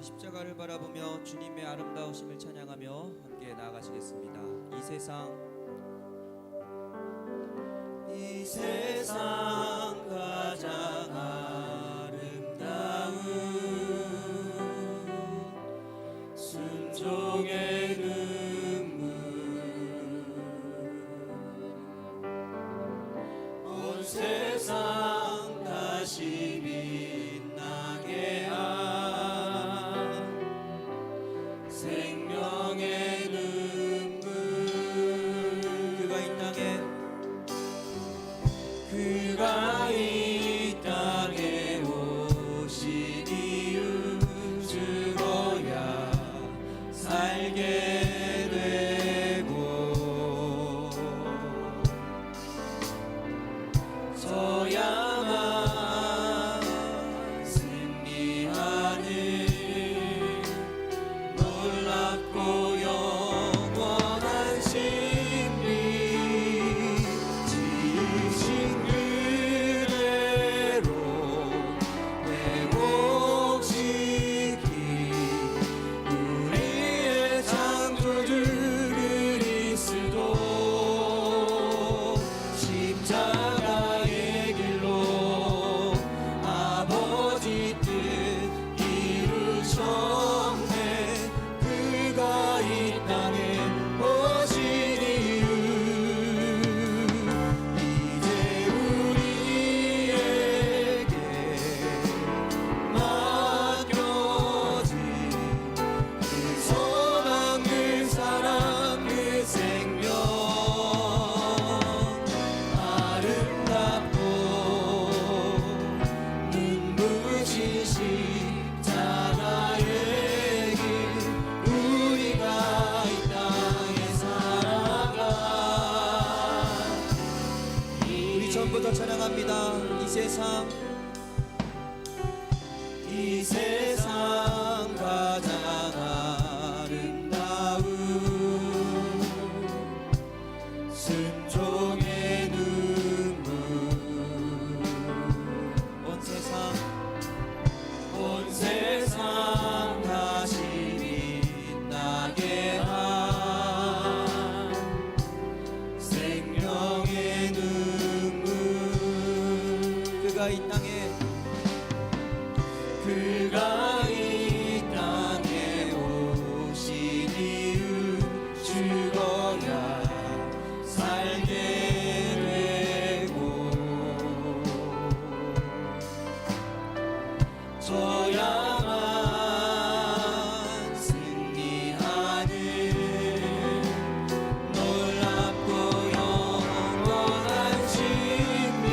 십자가를 바라보며 주님의 아름다우심을 찬양하며 함께 나아가시겠습니다. 이 세상 가장 아름다운 순종의 눈물, 온 세상 다시 빛나게 한 생명의 눈물. 그가 이 땅에 오신 이유, 죽어야 살게 되고 져야만 승리하는 놀랍고 영원한 승리, 지으신 그대로 회복시키 우리의 창조주 그리스도, 십자가의 길로 아버지 뜻 이루셨네. 그가 이 땅에 오신 이유, 이제 우리에게 맡겨진 그 소망, 그 사랑, 그 생명, 아름답고 눈부신 십자가의 길, 우리가 이 땅에 살아가. 우리 전부 다 찬양합니다. 이 세상 가장 아름다운 순종의 눈물, 온 세상 다시 빛나게 한 생명의 눈물. 그가 이 땅에 오신 이유, 죽어야 살게 되고 져야만 승리하는 놀랍고 영원한 승리,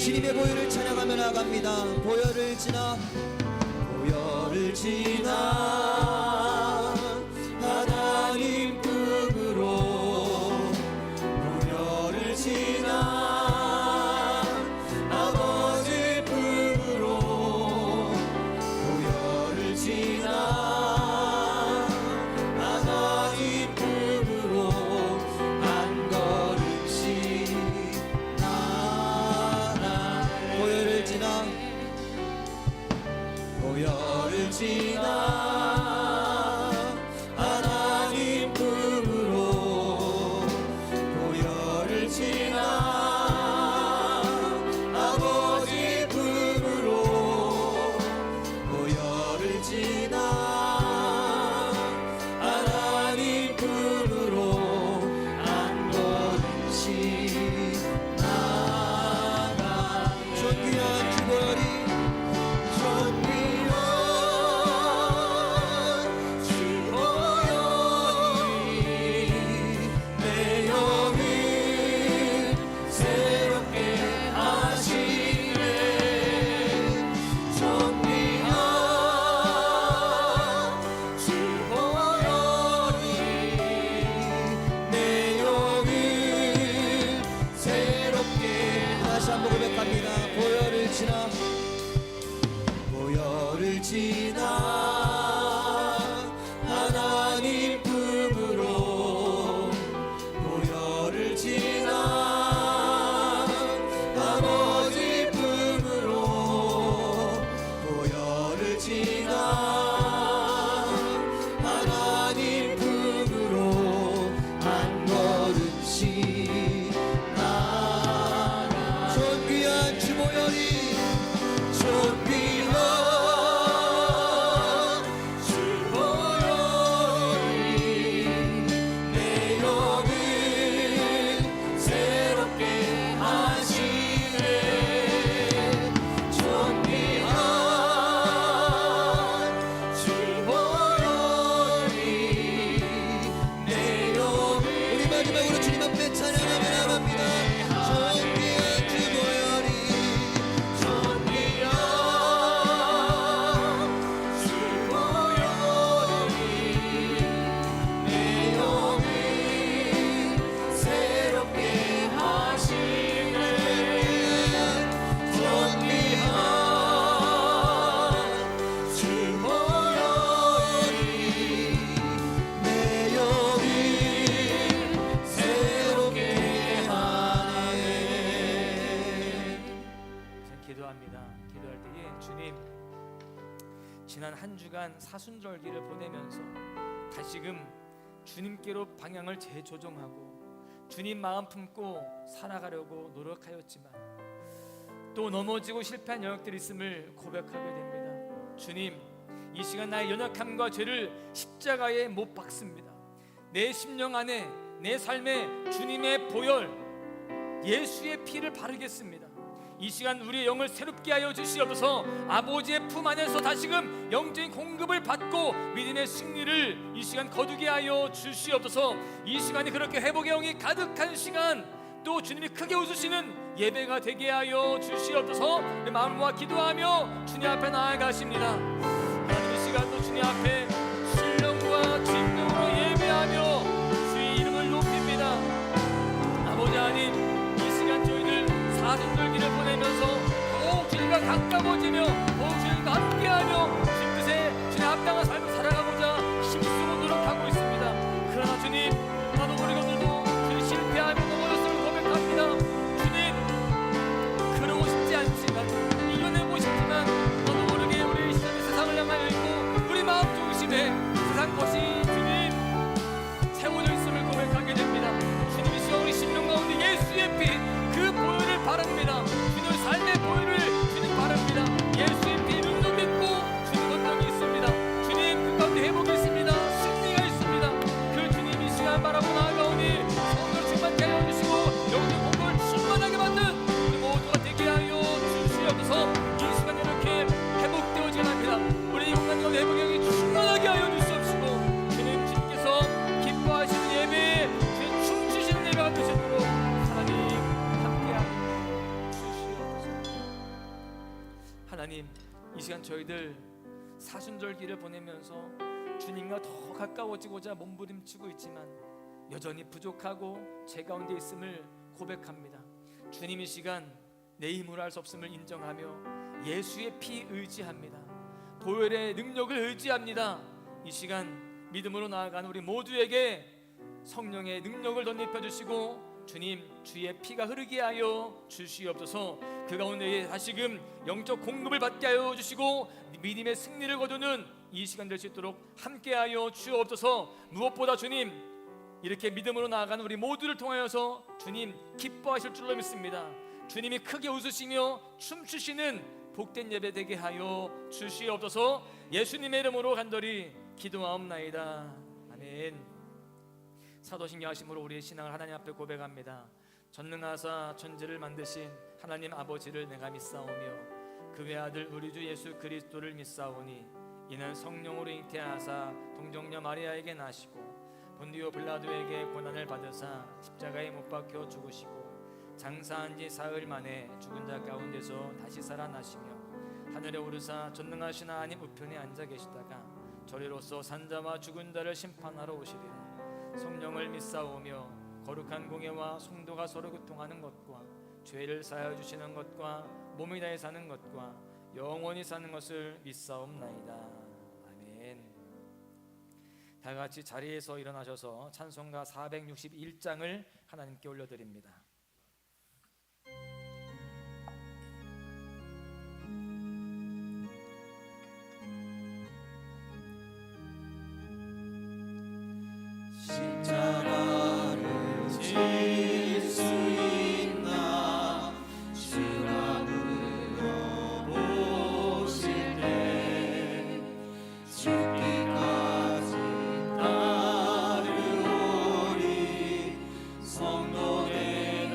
주님의 보혈을 찬양하며 나갑니다. 보혈을 지나 하나님 품으로 보혈을 지나 아버지 품으로 보혈을 지나 하나님 품으로 한 걸음씩 나아가 보혈을 지나 하나님 품으로 보혈을 지나 아버지 품으로 보혈을 지나 하나님 품으로 한 걸음씩 나아가 존귀한 주 보혈이 보혈을 지나 하나님 품으로 보혈을 지나 아버지 품으로 보혈을 지나 하나님 품으로 한 걸음씩 나아가 존귀한 주 보혈이 기도할 때에 주님, 지난 한 주간 사순절기를 보내면서 다시금 주님께로 방향을 재조정하고 주님 마음 품고 살아가려고 노력하였지만 또 넘어지고 실패한 영역들이 있음을 고백하게 됩니다. 주님, 이 시간 나의 연약함과 죄를 십자가에 못 박습니다. 내 심령 안에, 내 삶에 주님의 보혈, 예수의 피를 바르겠습니다. 이 시간 우리의 영을 새롭게 하여 주시옵소서. 아버지의 품 안에서 다시금 영적인 공급을 받고 믿음의 승리를 이 시간 거두게 하여 주시옵소서. 이 시간이 그렇게 회복의 영이 가득한 시간, 또 주님이 크게 웃으시는 예배가 되게 하여 주시옵소서. 내 마음과 기도하며 주님 앞에 나아가십니다. 하나님, 이 시간도 주님 앞에 신령과 진정으로 예배하며 주의 이름을 높입니다. 아버지 하나님, 이 시간 저희들 사순절기를 보내면서 더욱 주님과 가까워지며 더욱 주님과 함께하며 주님 뜻에 주님 합당한 삶을 살아가고자 힘쓰고 노력하고 있습니다. 그러나 주님, 나도 모르게 오늘도 주님 실패하며 넘어졌음을 고백합니다. 주님, 그러고 싶지 않지만, 이겨내고 싶지만 나도 모르게 우리 시선이 세상을 향하여 있고 우리 마음 중심 시간 저희들 사순절기를 보내면서 주님과 더 가까워지고자 몸부림치고 있지만 여전히 부족하고 제 가운데 있음을 고백합니다. 주님 이 시간 내 힘으로 할 수 없음을 인정하며 예수의 피 의지합니다. 보혈의 능력을 의지합니다. 이 시간 믿음으로 나아가는 우리 모두에게 성령의 능력을 덧입혀 주시고 주님 주의 피가 흐르게 하여 주시옵소서. 그 가운데 다시금 영적 공급을 받게 하여 주시고 믿음의 승리를 거두는 이 시간 될 수 있도록 함께하여 주옵소서. 무엇보다 주님 이렇게 믿음으로 나아가는 우리 모두를 통하여서 주님 기뻐하실 줄로 믿습니다. 주님이 크게 웃으시며 춤추시는 복된 예배 되게 하여 주시옵소서. 예수님의 이름으로 간절히 기도하옵나이다. 아멘. 사도신경 하심으로 우리의 신앙을 하나님 앞에 고백합니다. 전능하사 천지를 만드신 하나님 아버지를 내가 믿사오며 그 외아들 우리 주 예수 그리스도를 믿사오니 이는 성령으로 잉태하사 동정녀 마리아에게 나시고 본디오 빌라도에게 고난을 받으사 십자가에 못 박혀 죽으시고 장사한 지 사흘 만에 죽은 자 가운데서 다시 살아나시며 하늘에 오르사 전능하신 하나님 우편에 앉아 계시다가 저리로서 산자와 죽은 자를 심판하러 오시리라. 성령을 믿사오며 거룩한 공예와 성도가 서로 교통하는 것과 죄를 사하여 주시는 것과 몸이 다해 사는 것과 영원히 사는 것을 믿사옵나이다. 아멘. 다 같이 자리에서 일어나셔서 찬송가 461장을 하나님께 올려드립니다. 십자가를 질 수 있나 주가 물어보실 때 죽기까지 따르오리 성도 된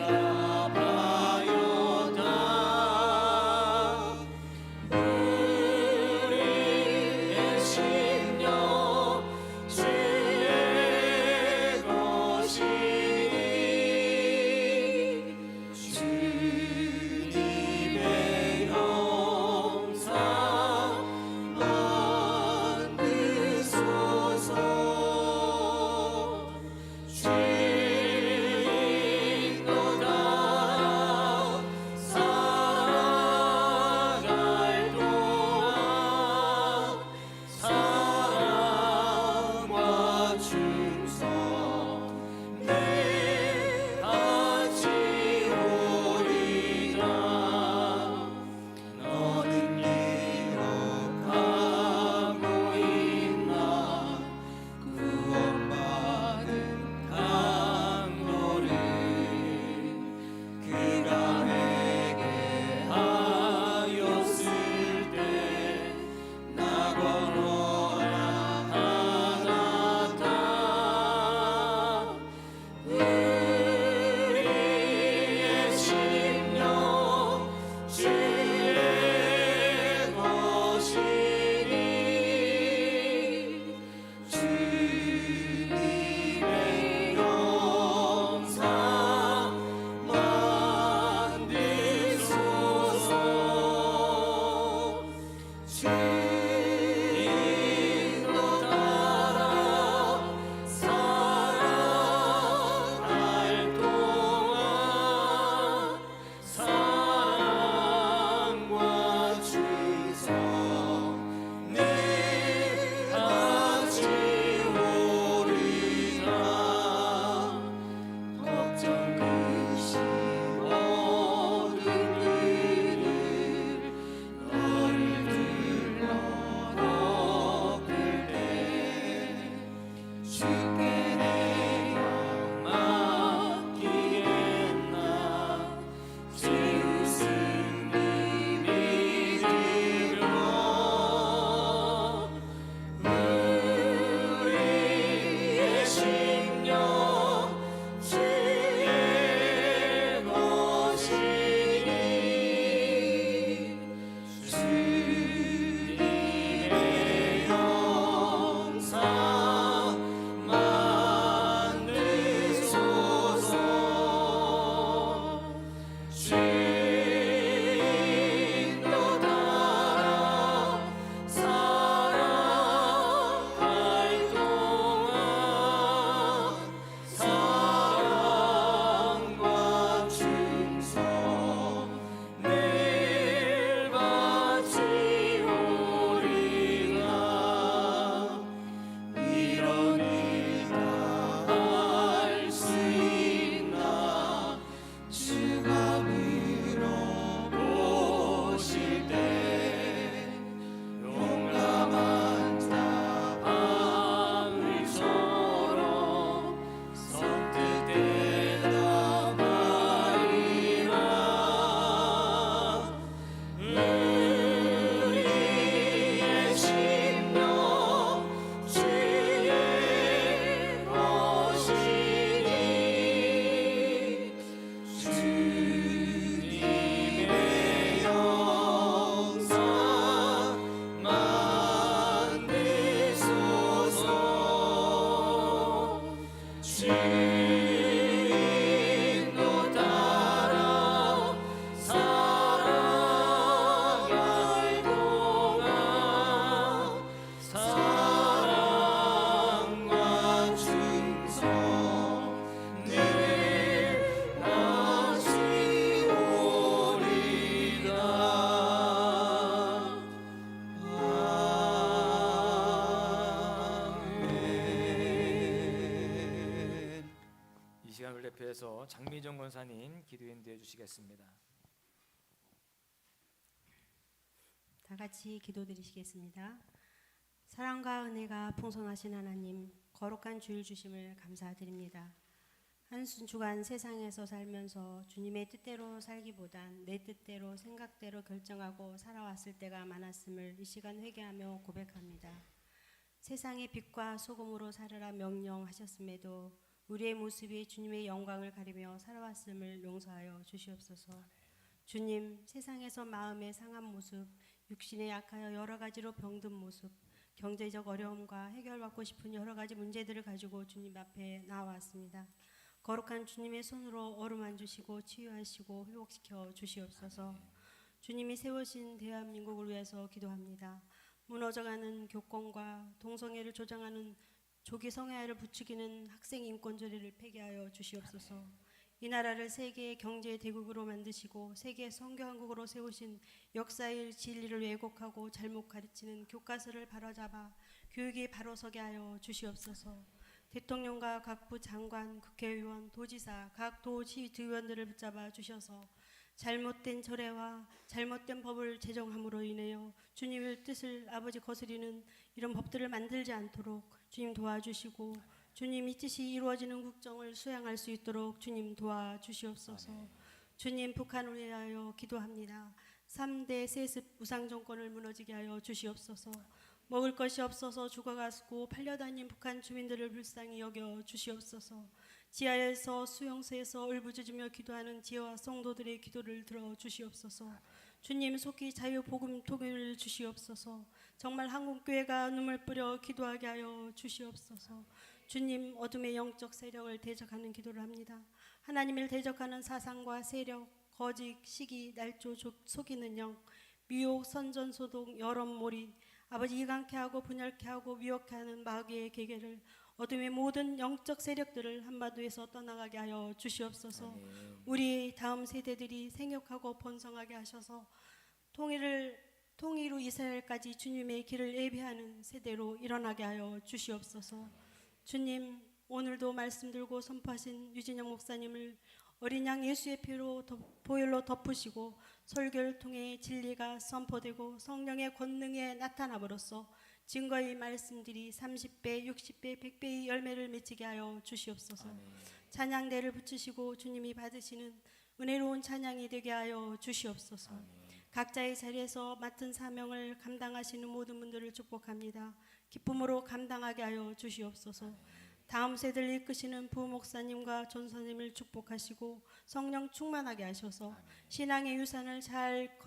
대표해서 장미정 권사님 기도 인도해 주시겠습니다. 다 같이 기도드리시겠습니다. 사랑과 은혜가 풍성하신 하나님, 거룩한 주일 주심을 감사드립니다. 한 주간 세상에서 살면서 주님의 뜻대로 살기보단 내 뜻대로 생각대로 결정하고 살아왔을 때가 많았음을 이 시간 회개하며 고백합니다. 세상의 빛과 소금으로 살아라 명령하셨음에도 우리의 모습이 주님의 영광을 가리며 살아왔음을 용서하여 주시옵소서. 주님, 세상에서 마음의 상한 모습, 육신에 약하여 여러 가지로 병든 모습, 경제적 어려움과 해결받고 싶은 여러 가지 문제들을 가지고 주님 앞에 나와왔습니다. 거룩한 주님의 손으로 어루만 주시고 치유하시고 회복시켜 주시옵소서. 주님이 세우신 대한민국을 위해서 기도합니다. 무너져가는 교권과 동성애를 조장하는 조기 성애아를 부추기는 학생 인권조례를 폐기하여 주시옵소서. 이 나라를 세계의 경제 대국으로 만드시고 세계 선교한국으로 세우신 역사의 진리를 왜곡하고 잘못 가르치는 교과서를 바로잡아 교육이 바로서게 하여 주시옵소서. 대통령과 각부 장관, 국회의원, 도지사, 각 도시의원들을 붙잡아 주셔서 잘못된 절례와 잘못된 법을 제정함으로 인하여 주님의 뜻을 아버지 거스리는 이런 법들을 만들지 않도록 주님 도와주시고 주님의 뜻이 이루어지는 국정을 수행할 수 있도록 주님 도와주시옵소서. 주님, 북한을 위하여 기도합니다. 3대 세습 우상정권을 무너지게 하여 주시옵소서. 먹을 것이 없어서 죽어가고 팔려다닌 북한 주민들을 불쌍히 여겨 주시옵소서. 지하에서 수용소에서 울부짖으며 기도하는 지혜와 성도들의 기도를 들어 주시옵소서. 주님, 속히 자유복음 통일을 주시옵소서. 정말 한국교회가 눈물 뿌려 기도하게 하여 주시옵소서. 주님, 어둠의 영적 세력을 대적하는 기도를 합니다. 하나님을 대적하는 사상과 세력, 거짓, 시기, 날조, 속이는 영, 미혹, 선전소동, 여론몰이, 아버지 이강케 하고 분열케 하고 미혹케 하는 마귀의 계계를 어둠의 모든 영적 세력들을 한반도에서 떠나가게 하여 주시옵소서. 우리 다음 세대들이 생육하고 번성하게 하셔서 통일로 이스라엘까지 주님의 길을 예비하는 세대로 일어나게 하여 주시옵소서. 주님, 오늘도 말씀 들고 선포하신 유진영 목사님을 어린 양 예수의 피로 보혈로 덮으시고 설교를 통해 진리가 선포되고 성령의 권능에 나타남으로써 증거의 말씀들이 30배, 60배, 100배의 열매를 맺히게 하여 주시옵소서. 찬양대를 붙이시고 주님이 받으시는 은혜로운 찬양이 되게 하여 주시옵소서. 각자의 자리에서 맡은 사명을 감당하시는 모든 분들을 축복합니다. 기쁨으로 감당하게 하여 주시옵소서. 다음 세대를 이끄시는 부목사님과 전사님을 축복하시고 성령 충만하게 하셔서 신앙의 유산을 잘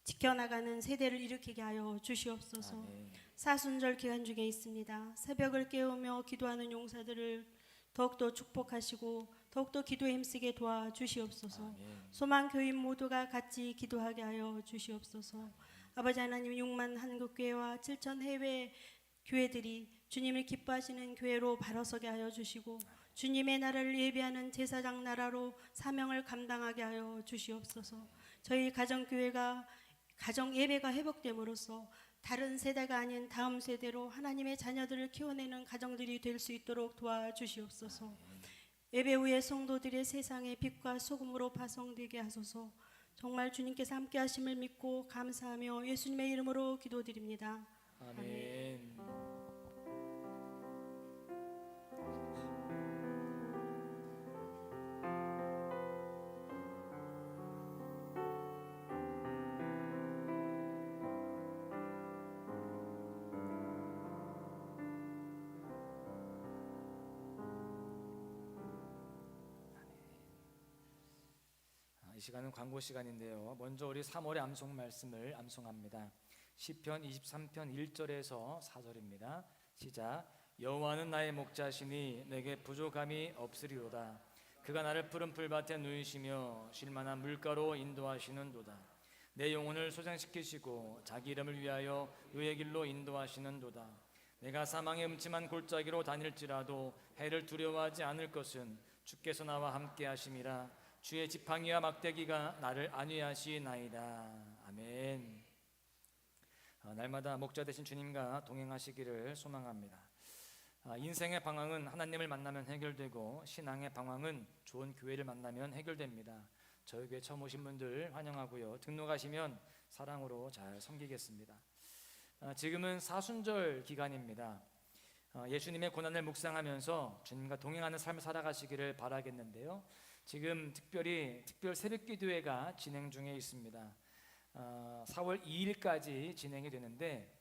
지켜나가는 세대를 일으키게 하여 주시옵소서. 사순절 기간 중에 있습니다. 새벽을 깨우며 기도하는 용사들을 더욱더 축복하시고 더욱더 기도에 힘쓰게 도와주시옵소서. 소망교인 모두가 같이 기도하게 하여 주시옵소서. 아버지 하나님, 6만 한국교회와 7천 해외 교회들이 주님을 기뻐하시는 교회로 바로서게 하여 주시고 주님의 나라를 예비하는 제사장 나라로 사명을 감당하게 하여 주시옵소서. 저희 가정교회가 가정 예배가 회복됨으로써 다른 세대가 아닌 다음 세대로 하나님의 자녀들을 키워내는 가정들이 될 수 있도록 도와주시옵소서. 예배 후에 성도들의 세상의 빛과 소금으로 파송되게 하소서. 정말 주님께서 함께 하심을 믿고 감사하며 예수님의 이름으로 기도드립니다. 아멘. 이 시간은 광고 시간인데요. 먼저 우리 3월의 암송 말씀을 암송합니다. 시편 23편 1절에서 4절입니다. 시작. 여호와는 나의 목자시니 내게 부족함이 없으리로다. 그가 나를 푸른 풀밭에 누이시며 쉴만한 물가로 인도하시는도다. 내 영혼을 소장시키시고 자기 이름을 위하여 의의 길로 인도하시는도다. 내가 사망의 음침한 골짜기로 다닐지라도 해를 두려워하지 않을 것은 주께서 나와 함께 하심이라. 주의 지팡이와 막대기가 나를 안위하시나이다. 아멘. 날마다 목자 되신 주님과 동행하시기를 소망합니다. 인생의 방황은 하나님을 만나면 해결되고 신앙의 방황은 좋은 교회를 만나면 해결됩니다. 저희 교회 처음 오신 분들 환영하고요. 등록하시면 사랑으로 잘 섬기겠습니다. 지금은 사순절 기간입니다. 예수님의 고난을 묵상하면서 주님과 동행하는 삶을 살아가시기를 바라겠는데요. 지금 특별 새벽기도회가 진행 중에 있습니다. 4월 2일까지 진행이 되는데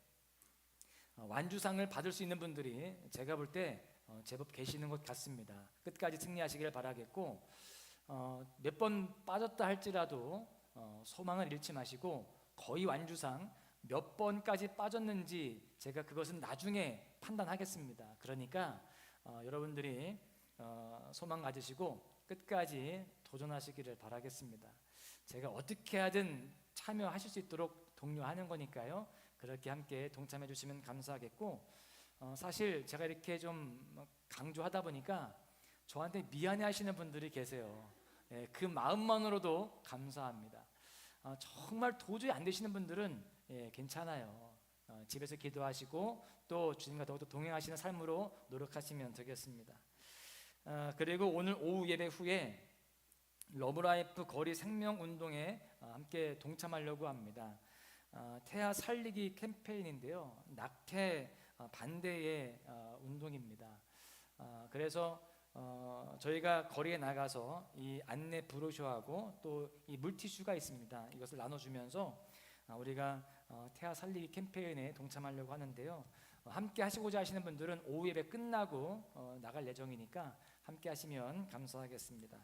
완주상을 받을 수 있는 분들이 제가 볼 때 제법 계시는 것 같습니다. 끝까지 승리하시기를 바라겠고 몇 번 빠졌다 할지라도 소망을 잃지 마시고 거의 완주상 몇 번까지 빠졌는지 제가 그것은 나중에 판단하겠습니다. 그러니까 여러분들이 소망 가지시고 끝까지 도전하시기를 바라겠습니다. 제가 어떻게 하든 참여하실 수 있도록 독려하는 거니까요. 그렇게 함께 동참해 주시면 감사하겠고 사실 제가 이렇게 좀 강조하다 보니까 저한테 미안해 하시는 분들이 계세요. 그 마음만으로도 감사합니다. 정말 도저히 안 되시는 분들은 괜찮아요. 집에서 기도하시고 또 주님과 더욱더 동행하시는 삶으로 노력하시면 되겠습니다. 그리고 오늘 오후 예배 후에 러브라이프 거리 생명운동에 함께 동참하려고 합니다. 태아 살리기 캠페인인데요. 낙태 반대의 운동입니다. 그래서 저희가 거리에 나가서 이 안내 브로셔하고 또 이 물티슈가 있습니다. 이것을 나눠주면서 우리가 태아 살리기 캠페인에 동참하려고 하는데요. 함께 하시고자 하시는 분들은 오후 예배 끝나고 나갈 예정이니까 함께 하시면 감사하겠습니다.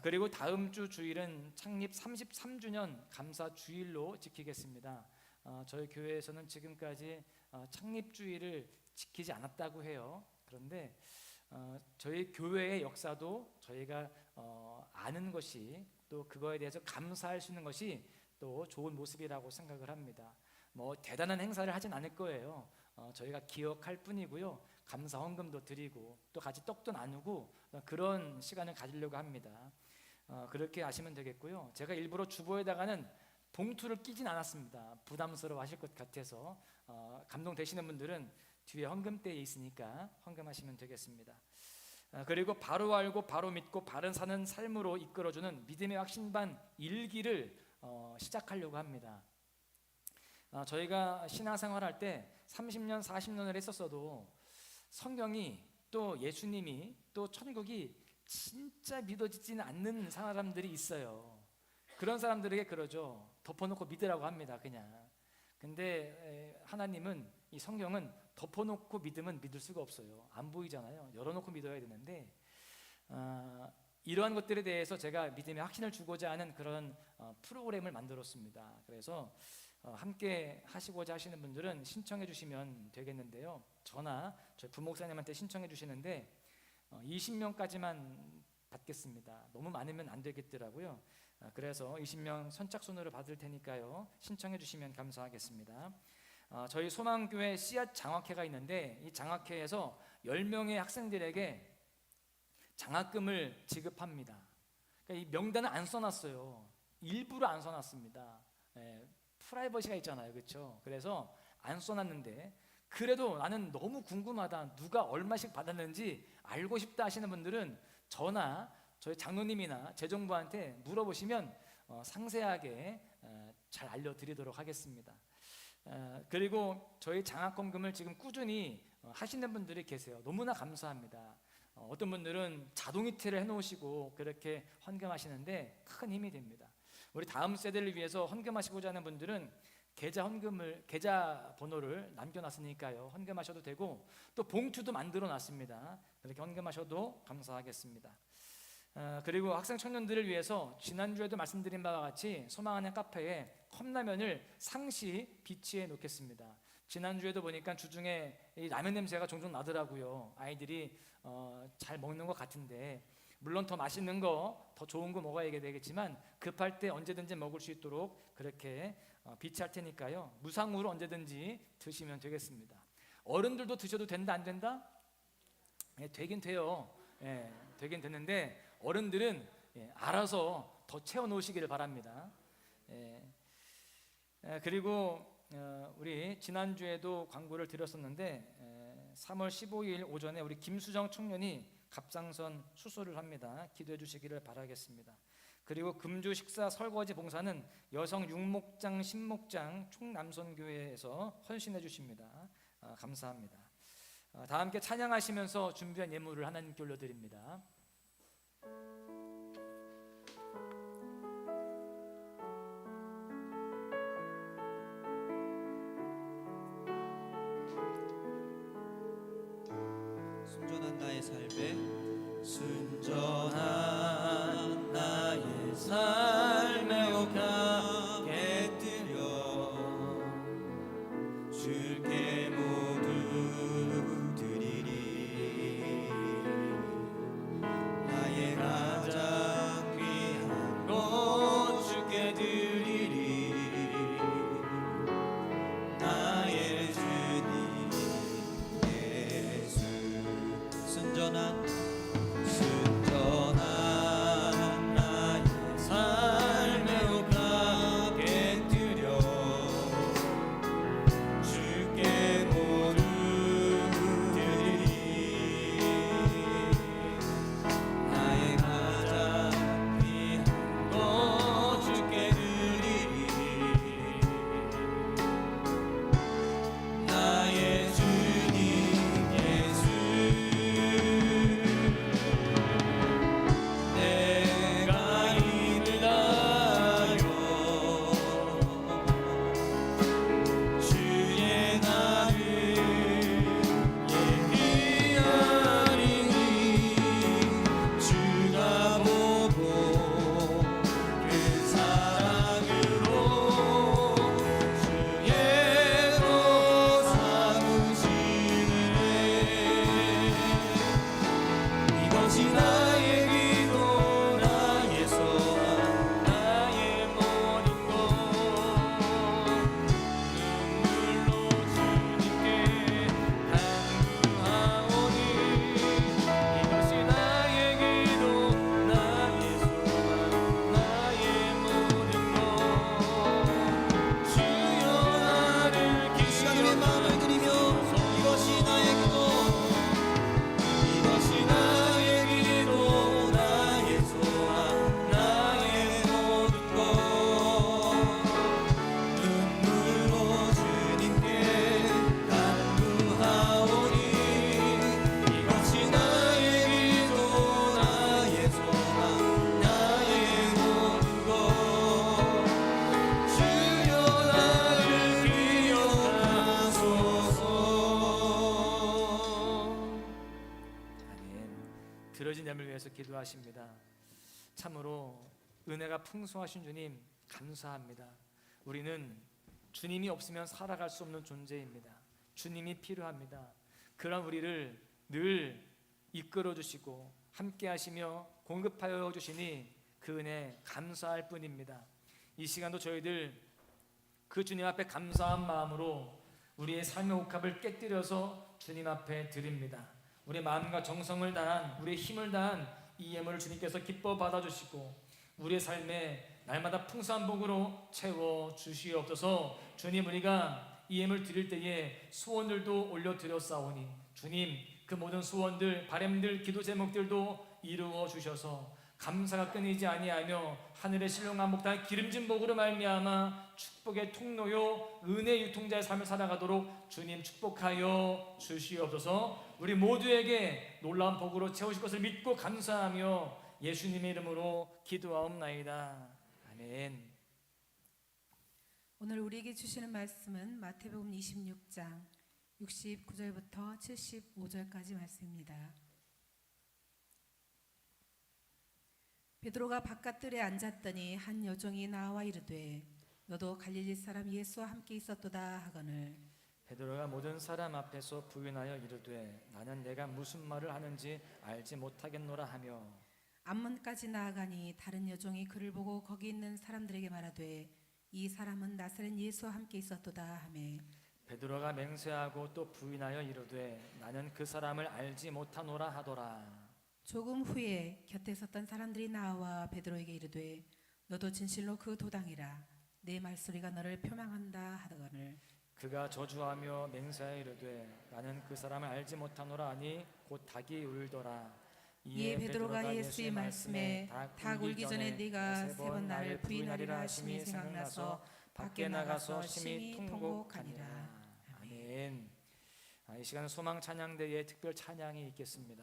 그리고 다음 주 주일은 창립 33주년 감사 주일로 지키겠습니다. 저희 교회에서는 지금까지 창립 주일을 지키지 않았다고 해요. 그런데 저희 교회의 역사도 저희가 아는 것이 또 그거에 대해서 감사할 수 있는 것이 또 좋은 모습이라고 생각을 합니다. 뭐 대단한 행사를 하진 않을 거예요. 저희가 기억할 뿐이고요. 감사 헌금도 드리고 또 같이 떡도 나누고 그런 시간을 가지려고 합니다. 그렇게 아시면 되겠고요. 제가 일부러 주보에다가는 봉투를 끼진 않았습니다. 부담스러워 하실 것 같아서 감동되시는 분들은 뒤에 헌금대에 있으니까 헌금하시면 되겠습니다. 그리고 바로 알고 바로 믿고 바른 사는 삶으로 이끌어주는 믿음의 확신반 일기를 시작하려고 합니다. 저희가 신앙생활할 때 30년 40년을 했었어도 성경이 또 예수님이 또 천국이 진짜 믿어지지는 않는 사람들이 있어요. 그런 사람들에게 그러죠. 덮어놓고 믿으라고 합니다. 그냥. 근데 하나님은 이 성경은 덮어놓고 믿으면 믿을 수가 없어요. 안 보이잖아요. 열어놓고 믿어야 되는데 이러한 것들에 대해서 제가 믿음의 확신을 주고자 하는 그런 프로그램을 만들었습니다. 그래서 함께 하시고자 하시는 분들은 신청해 주시면 되겠는데요. 저나 저희 부목사님한테 신청해 주시는데 20명까지만 받겠습니다. 너무 많으면 안 되겠더라고요. 그래서 20명 선착순으로 받을 테니까요. 신청해 주시면 감사하겠습니다. 저희 소망교회 씨앗 장학회가 있는데 이 장학회에서 10명의 학생들에게 장학금을 지급합니다. 그러니까 이 명단을 안 써놨어요. 일부러 안 써놨습니다. 프라이버시가 있잖아요, 그렇죠? 그래서 안 써놨는데 그래도 나는 너무 궁금하다. 누가 얼마씩 받았는지 알고 싶다 하시는 분들은 저나 저희 장로님이나 재정부한테 물어보시면 상세하게 잘 알려드리도록 하겠습니다. 그리고 저희 장학금을 지금 꾸준히 하시는 분들이 계세요. 너무나 감사합니다. 어떤 분들은 자동이체를 해놓으시고 그렇게 헌금하시는데 큰 힘이 됩니다. 우리 다음 세대를 위해서 헌금하시고자 하는 분들은 계좌 번호를 남겨놨으니까요. 헌금하셔도 되고 또 봉투도 만들어놨습니다. 그렇게 헌금하셔도 감사하겠습니다. 그리고 학생 청년들을 위해서 지난주에도 말씀드린 바와 같이 소망하는 카페에 컵라면을 상시 비치해 놓겠습니다. 지난주에도 보니까 주중에 이 라면 냄새가 종종 나더라고요. 아이들이 잘 먹는 것 같은데 물론 더 맛있는 거, 더 좋은 거 먹어야 되겠지만 급할 때 언제든지 먹을 수 있도록 그렇게 비치할 테니까요. 무상으로 언제든지 드시면 되겠습니다. 어른들도 드셔도 된다 안 된다? 되긴 돼요. 되긴 되는데 어른들은 알아서 더 채워 놓으시기를 바랍니다. 그리고 우리 지난주에도 광고를 드렸었는데 3월 15일 오전에 우리 김수정 청년이 갑상선 수술을 합니다. 기도해 주시기를 바라겠습니다. 그리고 금주 식사 설거지 봉사는 여성 육목장 신목장 충남선교회에서 헌신해 주십니다. 감사합니다. 다 함께 찬양하시면서 준비한 예물을 하나님께 올려드립니다. 순전한 나의 삶에 순전한 나의 삶에 오가게 드려 주께 모두 드리리. 나의 가장 귀한 것 주께 드리리. 나의 주님 예수. 순전한 나의 삶에 오가게 드려 주께 모두 드리리. 나의 가장 귀한 것 주께 드리리. 나의 주님 예수. 내가 이를 다하여 주의 나를 예비하리니 주가 보고 그 사랑으로 주의 도 삼으시네. 이것이 나의 기도 나의 소원 나의 모든 것 눈물로 주님께 간구하오니 이것이 나의 기도 나의 소원 나의 모든 것 주여 나를 이 시간 우리의 마음을 드리며 이것이 나의 기도 이것이 나의 기도 나의 소원 나의 모든 것 눈물로 주님께 간구하오니 이것이 나의 기도 나의 소원 나의 모든 것 주여 나를 기억하소서. 아멘. 들어진 잠을 위해서 기도하십니다. 참으로 은혜가 풍성하신 주님 감사합니다. 우리는 주님이 없으면 살아갈 수 없는 존재입니다. 주님이 필요합니다. 그런 우리를 늘 이끌어 주시고 함께 하시며 공급하여 주시니 그 은혜 감사할 뿐입니다. 이 시간도 저희들 그 주님 앞에 감사한 마음으로 우리의 삶의 옥합을 깨뜨려서 주님 앞에 드립니다. 우리의 마음과 정성을 다한 우리의 힘을 다한 이 예물을 주님께서 기뻐 받아주시고 우리의 삶에 날마다 풍성한 복으로 채워 주시옵소서. 주님, 우리가 이 예물 드릴 때에 소원들도 올려드렸사오니 주님 그 모든 소원들 바람들 기도 제목들도 이루어 주셔서 감사가 끊이지 아니하며 하늘의 신령한 목단 기름진 복으로 말미암아 축복의 통로요 은혜 유통자의 삶을 살아가도록 주님 축복하여 주시옵소서. 우리 모두에게 놀라운 복으로 채우실 것을 믿고 감사하며 예수님의 이름으로 기도하옵나이다. 아멘. 오늘 우리에게 주시는 말씀은 마태복음 26장 69절부터 75절까지 말씀입니다. 베드로가 바깥들에 앉았더니 한 여종이 나와 이르되 너도 갈릴리 사람 예수와 함께 있었도다 하거늘 베드로가 모든 사람 앞에서 부인하여 이르되 나는 내가 무슨 말을 하는지 알지 못하겠노라 하며 앞문까지 나아가니 다른 여종이 그를 보고 거기 있는 사람들에게 말하되 이 사람은 나사렛 예수와 함께 있었도다 하매 베드로가 맹세하고 또 부인하여 이르되 나는 그 사람을 알지 못하노라 하더라. 조금 후에 곁에 섰던 사람들이 나와 베드로에게 이르되 너도 진실로 그 도당이라 내 말소리가 너를 표명한다 하거늘 그가 저주하며 맹세하여 이르되 나는 그 사람을 알지 못하노라 하니 곧 닭이 울더라. 이에 베드로가 예수의 말씀에 닭 울기 전에 네가 세 번 나를 부인하리라 하심이 생각나서 밖에 나가서 심히 통곡하니라. 아멘. 이 시간 소망 찬양대에 특별 찬양이 있겠습니다.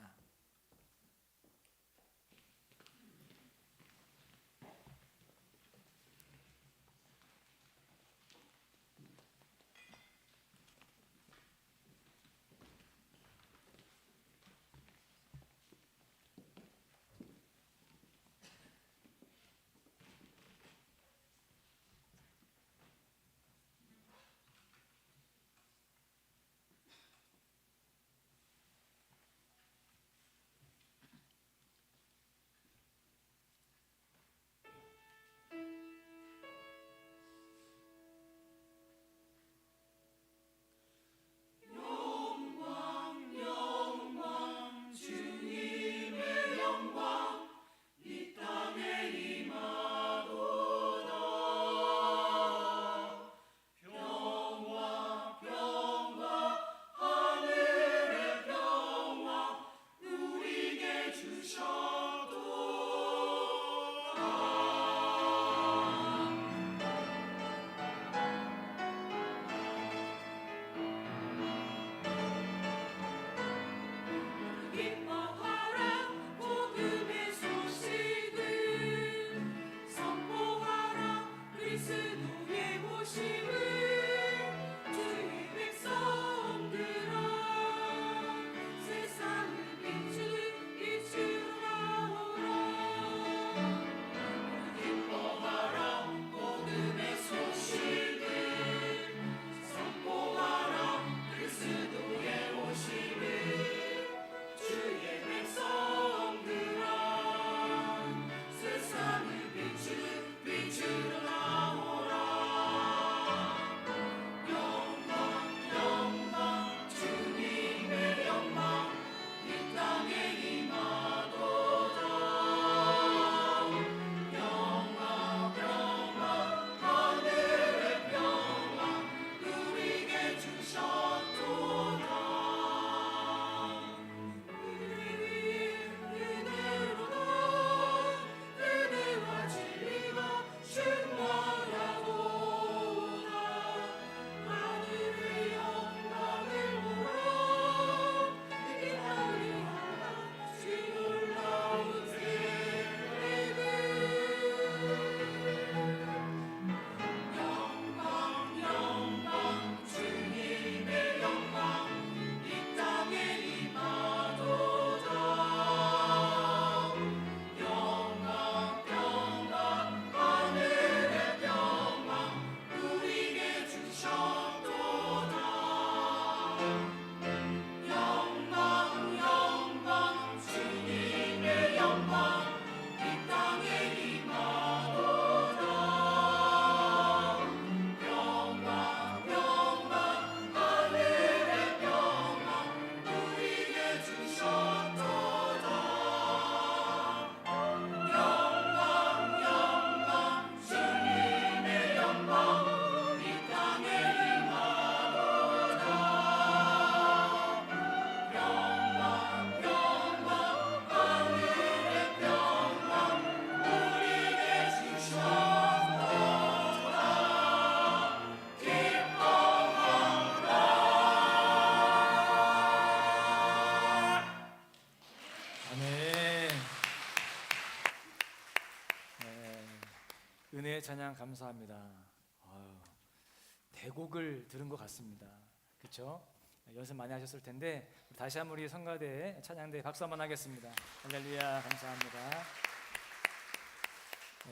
은혜의 찬양 감사합니다. 대곡을 들은 것 같습니다. 그렇죠? 연습 많이 하셨을 텐데 다시 한번 우리 성가대 찬양대 박수 한번 하겠습니다. 할렐루야 감사합니다.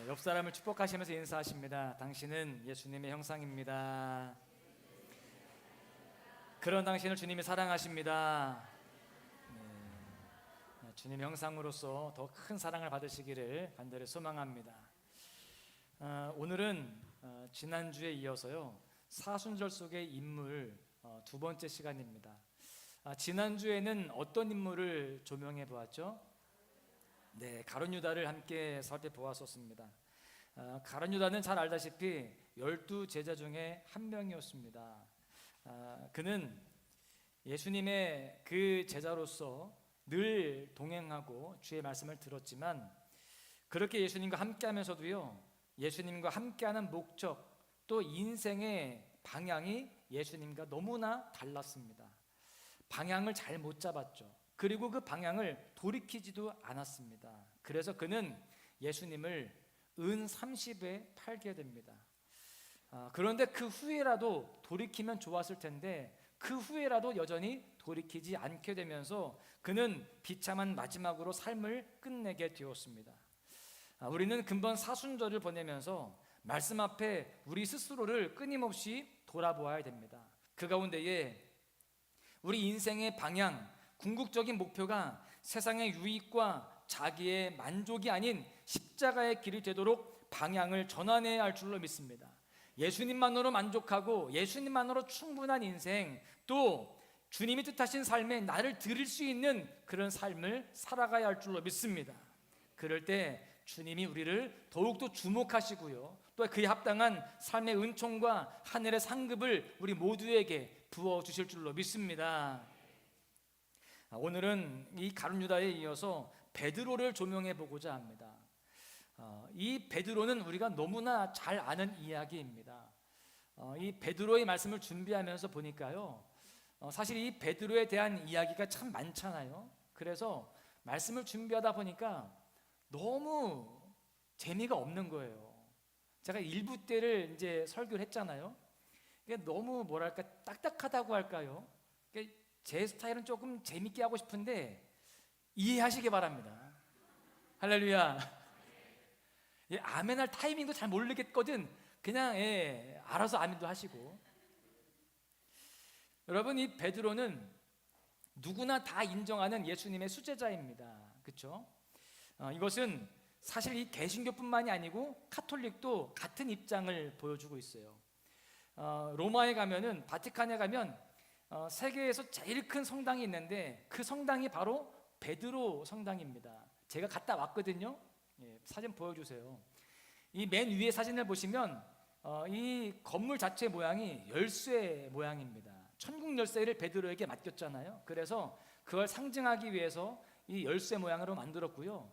옆 사람을 축복하시면서 인사하십니다. 당신은 예수님의 형상입니다. 그런 당신을 주님이 사랑하십니다. 주님의 형상으로서 더 큰 사랑을 받으시기를 간절히 소망합니다. 오늘은 지난주에 이어서요 사순절 속의 인물 두 번째 시간입니다. 지난주에는 어떤 인물을 조명해 보았죠? 네, 가룟 유다를 함께 살펴보았었습니다. 가룟 유다는 잘 알다시피 12 제자 중에 한 명이었습니다. 그는 예수님의 그 제자로서 늘 동행하고 주의 말씀을 들었지만 그렇게 예수님과 함께하면서도요, 예수님과 함께하는 목적 또 인생의 방향이 예수님과 너무나 달랐습니다. 방향을 잘 못 잡았죠. 그리고 그 방향을 돌이키지도 않았습니다. 그래서 그는 예수님을 은 30에 팔게 됩니다. 그런데 그 후에라도 돌이키면 좋았을 텐데 그 후에라도 여전히 돌이키지 않게 되면서 그는 비참한 마지막으로 삶을 끝내게 되었습니다. 우리는 근본 사순절을 보내면서 말씀 앞에 우리 스스로를 끊임없이 돌아보아야 됩니다. 그 가운데에 우리 인생의 방향, 궁극적인 목표가 세상의 유익과 자기의 만족이 아닌 십자가의 길이 되도록 방향을 전환해야 할 줄로 믿습니다. 예수님만으로 만족하고 예수님만으로 충분한 인생, 또 주님이 뜻하신 삶에 나를 드릴 수 있는 그런 삶을 살아가야 할 줄로 믿습니다. 그럴 때 주님이 우리를 더욱더 주목하시고요, 또 그에 합당한 삶의 은총과 하늘의 상급을 우리 모두에게 부어주실 줄로 믿습니다. 오늘은 이 가룟 유다에 이어서 베드로를 조명해 보고자 합니다. 이 베드로는 우리가 너무나 잘 아는 이야기입니다. 이 베드로의 말씀을 준비하면서 보니까요, 사실 이 베드로에 대한 이야기가 참 많잖아요. 그래서 말씀을 준비하다 보니까 너무 재미가 없는 거예요. 제가 일부 때를 이제 설교를 했잖아요. 이게 너무 뭐랄까 딱딱하다고 할까요? 제 스타일은 조금 재밌게 하고 싶은데 이해하시기 바랍니다. 할렐루야. 아멘할 타이밍도 잘 모르겠거든. 그냥 알아서 아멘도 하시고. 여러분, 이 베드로는 누구나 다 인정하는 예수님의 수제자입니다. 그렇죠? 이것은 사실 이 개신교뿐만이 아니고 카톨릭도 같은 입장을 보여주고 있어요. 로마에 가면은, 바티칸에 가면 세계에서 제일 큰 성당이 있는데 그 성당이 바로 베드로 성당입니다. 제가 갔다 왔거든요. 사진 보여주세요. 이 맨 위에 사진을 보시면 이 건물 자체 모양이 열쇠 모양입니다. 천국 열쇠를 베드로에게 맡겼잖아요. 그래서 그걸 상징하기 위해서 이 열쇠 모양으로 만들었고요.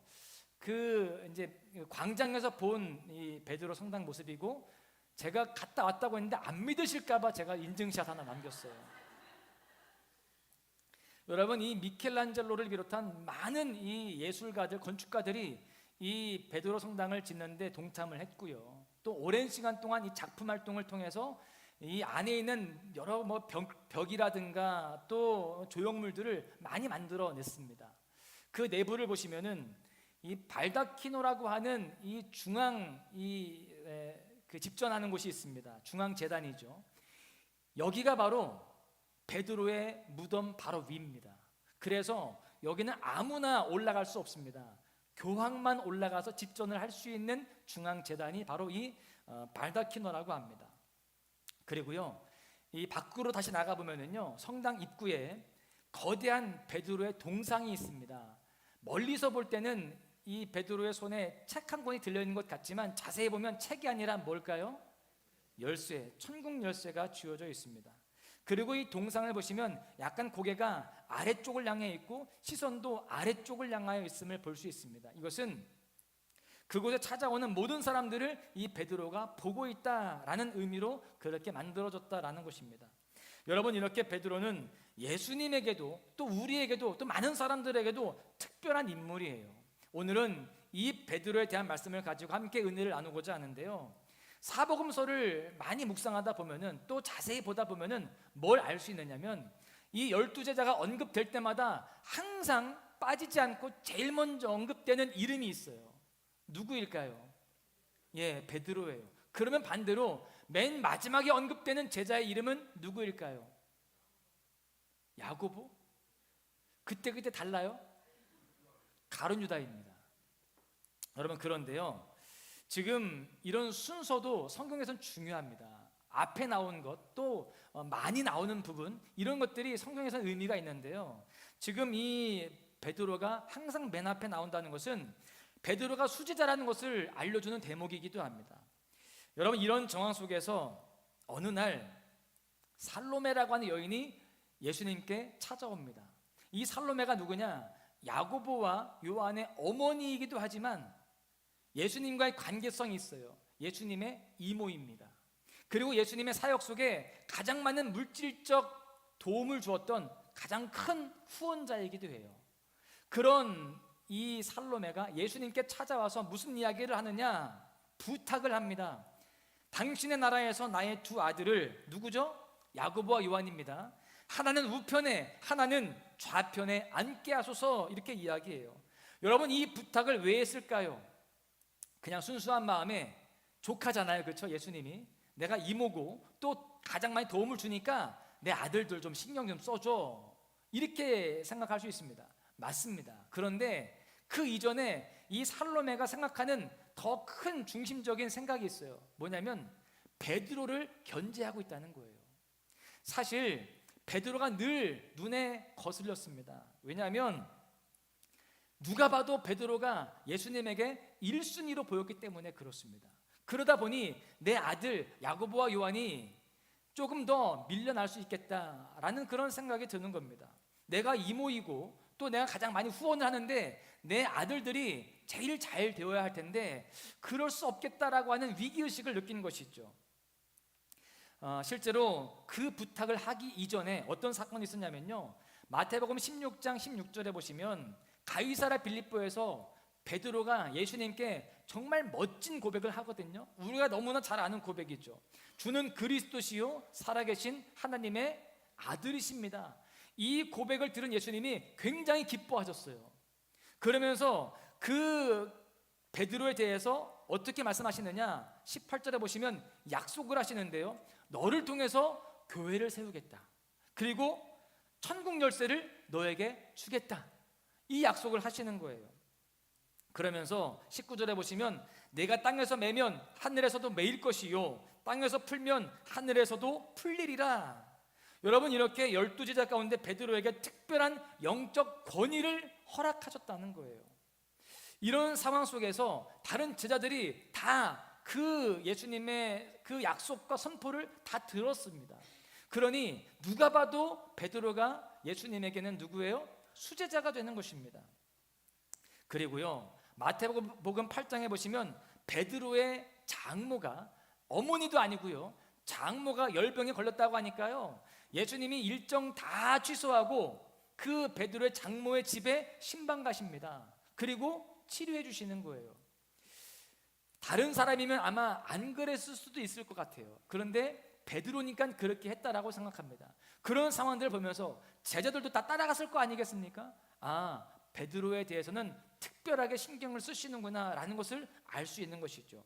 그 이제 광장에서 본 이 베드로 성당 모습이고, 제가 갔다 왔다고 했는데 안 믿으실까봐 제가 인증샷 하나 남겼어요. 여러분, 이 미켈란젤로를 비롯한 많은 이 예술가들, 건축가들이 이 베드로 성당을 짓는데 동참을 했고요. 또 오랜 시간 동안 이 작품 활동을 통해서 이 안에 있는 여러 벽이라든가 또 조형물들을 많이 만들어냈습니다. 그 내부를 보시면은 이 발다키노라고 하는 이 중앙 그 집전하는 곳이 있습니다. 중앙 제단이죠. 여기가 바로 베드로의 무덤 바로 위입니다. 그래서 여기는 아무나 올라갈 수 없습니다. 교황만 올라가서 집전을 할 수 있는 중앙 제단이 바로 이 발다키노라고 합니다. 그리고요, 이 밖으로 다시 나가 보면은요, 성당 입구에 거대한 베드로의 동상이 있습니다. 멀리서 볼 때는 이 베드로의 손에 책 한 권이 들려 있는 것 같지만 자세히 보면 책이 아니라 뭘까요? 열쇠, 천국 열쇠가 쥐어져 있습니다. 그리고 이 동상을 보시면 약간 고개가 아래쪽을 향해 있고 시선도 아래쪽을 향하여 있음을 볼 수 있습니다. 이것은 그곳에 찾아오는 모든 사람들을 이 베드로가 보고 있다라는 의미로 그렇게 만들어졌다라는 것입니다. 여러분, 이렇게 베드로는 예수님에게도 또 우리에게도 또 많은 사람들에게도 특별한 인물이에요. 오늘은 이 베드로에 대한 말씀을 가지고 함께 은혜를 나누고자 하는데요, 사복음서를 많이 묵상하다 보면은, 또 자세히 보다 보면은 뭘 알 수 있느냐면, 이 12제자가 언급될 때마다 항상 빠지지 않고 제일 먼저 언급되는 이름이 있어요. 누구일까요? 베드로예요. 그러면 반대로 맨 마지막에 언급되는 제자의 이름은 누구일까요? 야고보? 그때 달라요? 가룟 유다입니다. 여러분, 그런데요, 지금 이런 순서도 성경에서는 중요합니다. 앞에 나온 것, 또 많이 나오는 부분, 이런 것들이 성경에서는 의미가 있는데요, 지금 이 베드로가 항상 맨 앞에 나온다는 것은 베드로가 수제자라는 것을 알려주는 대목이기도 합니다. 여러분, 이런 정황 속에서 어느 날 살로메라고 하는 여인이 예수님께 찾아옵니다. 이 살로메가 누구냐? 야고보와 요한의 어머니이기도 하지만 예수님과의 관계성이 있어요. 예수님의 이모입니다. 그리고 예수님의 사역 속에 가장 많은 물질적 도움을 주었던 가장 큰 후원자이기도 해요. 그런 이 살로메가 예수님께 찾아와서 무슨 이야기를 하느냐? 부탁을 합니다. 당신의 나라에서 나의 두 아들을, 누구죠? 야고보와 요한입니다. 하나는 우편에, 하나는 좌편에 앉게 하소서, 이렇게 이야기해요. 여러분, 이 부탁을 왜 했을까요? 그냥 순수한 마음에 조카잖아요, 그렇죠? 예수님이 내가 이모고 또 가장 많이 도움을 주니까 내 아들들 좀 신경 좀 써줘, 이렇게 생각할 수 있습니다. 맞습니다. 그런데 그 이전에 이 살로메가 생각하는 더 큰 중심적인 생각이 있어요. 뭐냐면 베드로를 견제하고 있다는 거예요. 사실 베드로가 늘 눈에 거슬렸습니다. 왜냐하면 누가 봐도 베드로가 예수님에게 1순위로 보였기 때문에 그렇습니다. 그러다 보니 내 아들 야고보와 요한이 조금 더 밀려날 수 있겠다라는 그런 생각이 드는 겁니다. 내가 이모이고 또 내가 가장 많이 후원을 하는데 내 아들들이 제일 잘 되어야 할 텐데 그럴 수 없겠다라고 하는 위기의식을 느낀 것이죠. 실제로 그 부탁을 하기 이전에 어떤 사건이 있었냐면요, 마태복음 16장 16절에 보시면 가이사랴 빌립보에서 베드로가 예수님께 정말 멋진 고백을 하거든요. 우리가 너무나 잘 아는 고백이죠. 주는 그리스도시요 살아계신 하나님의 아들이십니다. 이 고백을 들은 예수님이 굉장히 기뻐하셨어요. 그러면서 그 베드로에 대해서 어떻게 말씀하시느냐, 18절에 보시면 약속을 하시는데요, 너를 통해서 교회를 세우겠다, 그리고 천국 열쇠를 너에게 주겠다, 이 약속을 하시는 거예요. 그러면서 19절에 보시면 내가 땅에서 매면 하늘에서도 매일 것이요 땅에서 풀면 하늘에서도 풀리리라. 여러분, 이렇게 12제자 가운데 베드로에게 특별한 영적 권위를 허락하셨다는 거예요. 이런 상황 속에서 다른 제자들이 다 그 예수님의 그 약속과 선포를 다 들었습니다. 그러니 누가 봐도 베드로가 예수님에게는 누구예요? 수제자가 되는 것입니다. 그리고요, 마태복음 8장에 보시면 베드로의 장모가, 어머니도 아니고요, 장모가 열병에 걸렸다고 하니까요, 예수님이 일정 다 취소하고 그 베드로의 장모의 집에 신방 가십니다. 그리고 치료해 주시는 거예요. 다른 사람이면 아마 안 그랬을 수도 있을 것 같아요. 그런데 베드로니까 그렇게 했다라고 생각합니다. 그런 상황들을 보면서 제자들도 다 따라갔을 거 아니겠습니까? 아, 베드로에 대해서는 특별하게 신경을 쓰시는구나 라는 것을 알 수 있는 것이죠.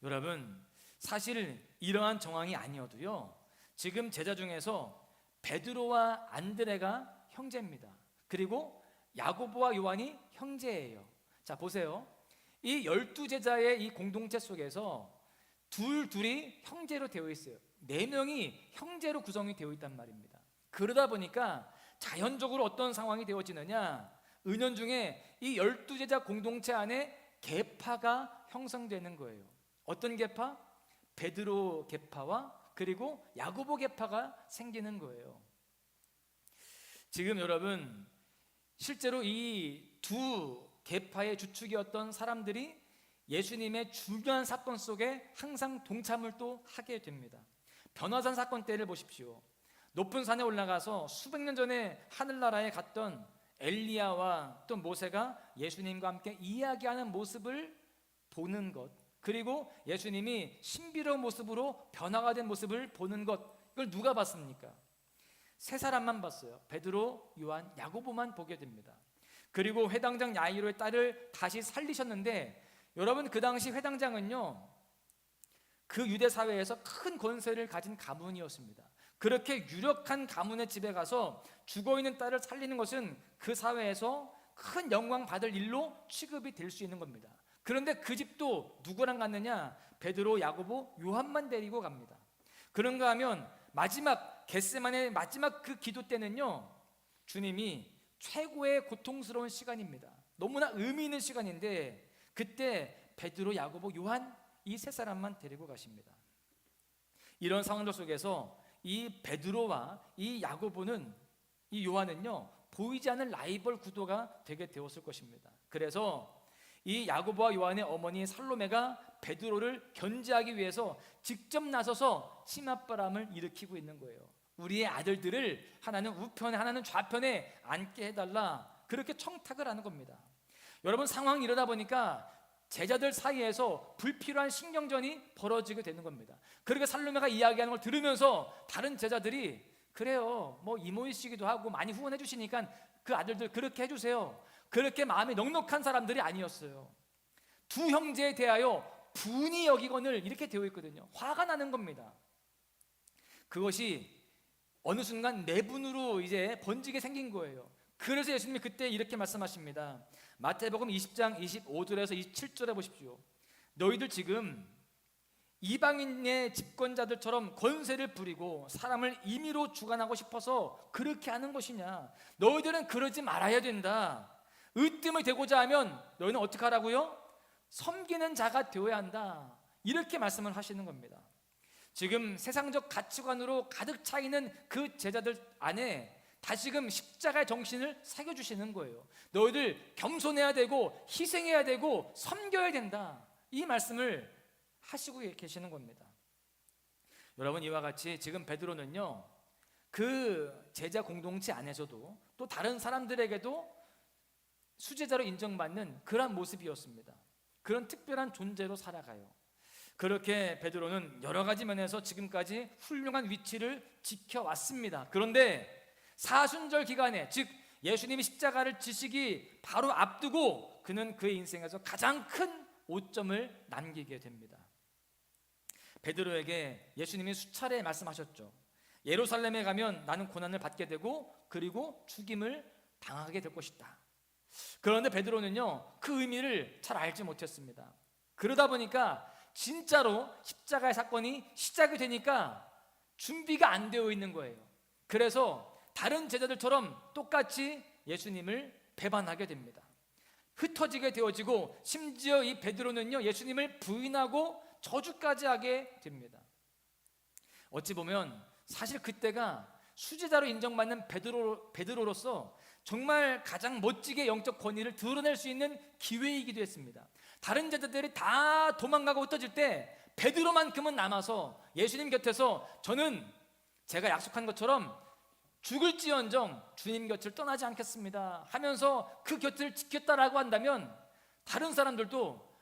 여러분, 사실 이러한 정황이 아니어도요, 지금 제자 중에서 베드로와 안드레가 형제입니다. 그리고 야고보와 요한이 형제예요. 자, 보세요. 이 12제자의 이 공동체 속에서 둘이 형제로 되어 있어요. 4명이 형제로 구성이 되어 있단 말입니다. 그러다 보니까 자연적으로 어떤 상황이 되어지느냐, 은연중에 이 12제자 공동체 안에 계파가 형성되는 거예요. 어떤 계파? 베드로 계파와 그리고 야고보 계파가 생기는 거예요. 지금 여러분, 실제로 이 두 계파의 주축이었던 사람들이 예수님의 중요한 사건 속에 항상 동참을 또 하게 됩니다. 변화산 사건 때를 보십시오. 높은 산에 올라가서 수백 년 전에 하늘나라에 갔던 엘리야와 또 모세가 예수님과 함께 이야기하는 모습을 보는 것, 그리고 예수님이 신비로운 모습으로 변화가 된 모습을 보는 것, 이걸 누가 봤습니까? 세 사람만 봤어요. 베드로, 요한, 야고보만 보게 됩니다. 그리고 회당장 야이로의 딸을 다시 살리셨는데, 여러분, 그 당시 회당장은요, 그 유대 사회에서 큰 권세를 가진 가문이었습니다. 그렇게 유력한 가문의 집에 가서 죽어있는 딸을 살리는 것은 그 사회에서 큰 영광 받을 일로 취급이 될 수 있는 겁니다. 그런데 그 집도 누구랑 갔느냐? 베드로, 야고보, 요한만 데리고 갑니다. 그런가 하면 마지막 겟세마네 마지막 그 기도 때는요, 주님이 최고의 고통스러운 시간입니다. 너무나 의미 있는 시간인데 그때 베드로, 야고보, 요한 이 세 사람만 데리고 가십니다. 이런 상황들 속에서 이 베드로와 이 야고보는, 이 요한은요, 보이지 않는 라이벌 구도가 되게 되었을 것입니다. 그래서 이 야고보와 요한의 어머니 살로메가 베드로를 견제하기 위해서 직접 나서서 치맛바람을 일으키고 있는 거예요. 우리의 아들들을 하나는 우편에 하나는 좌편에 앉게 해달라, 그렇게 청탁을 하는 겁니다. 여러분, 상황이 이러다 보니까 제자들 사이에서 불필요한 신경전이 벌어지게 되는 겁니다. 그렇게 살로메가 이야기하는 걸 들으면서 다른 제자들이 그래요, 뭐 이모이시기도 하고 많이 후원해 주시니까 그 아들들 그렇게 해주세요, 그렇게 마음이 넉넉한 사람들이 아니었어요. 두 형제에 대하여 분이 여기거늘 이렇게 되어 있거든요. 화가 나는 겁니다. 그것이 어느 순간 내분으로 이제 번지게 생긴 거예요. 그래서 예수님이 그때 이렇게 말씀하십니다. 마태복음 20장 25절에서 27절에 보십시오. 너희들 지금 이방인의 집권자들처럼 권세를 부리고 사람을 임의로 주관하고 싶어서 그렇게 하는 것이냐? 너희들은 그러지 말아야 된다. 으뜸을 되고자 하면 너희는 어떻게 하라고요? 섬기는 자가 되어야 한다. 이렇게 말씀을 하시는 겁니다. 지금 세상적 가치관으로 가득 차 있는 그 제자들 안에 다시금 십자가의 정신을 새겨주시는 거예요. 너희들 겸손해야 되고 희생해야 되고 섬겨야 된다, 이 말씀을 하시고 계시는 겁니다. 여러분, 이와 같이 지금 베드로는요, 그 제자 공동체 안에서도 또 다른 사람들에게도 수제자로 인정받는 그런 모습이었습니다. 그런 특별한 존재로 살아가요. 그렇게 베드로는 여러 가지 면에서 지금까지 훌륭한 위치를 지켜왔습니다. 그런데 사순절 기간에, 즉 예수님이 십자가를 지시기 바로 앞두고 그는 그의 인생에서 가장 큰 오점을 남기게 됩니다. 베드로에게 예수님이 수차례 말씀하셨죠. 예루살렘에 가면 나는 고난을 받게 되고 그리고 죽임을 당하게 될 것이다. 그런데 베드로는요, 그 의미를 잘 알지 못했습니다. 그러다 보니까 진짜로 십자가의 사건이 시작이 되니까 준비가 안 되어 있는 거예요. 그래서 다른 제자들처럼 똑같이 예수님을 배반하게 됩니다. 흩어지게 되어지고 심지어 이 베드로는요, 예수님을 부인하고 저주까지 하게 됩니다. 어찌 보면 사실 그때가 수제자로 인정받는 베드로로서 정말 가장 멋지게 영적 권위를 드러낼 수 있는 기회이기도 했습니다. 다른 제자들이 다 도망가고 흩어질 때 베드로만큼은 남아서 예수님 곁에서 저는 제가 약속한 것처럼 죽을지언정 주님 곁을 떠나지 않겠습니다 하면서 그 곁을 지켰다라고 한다면 다른 사람들도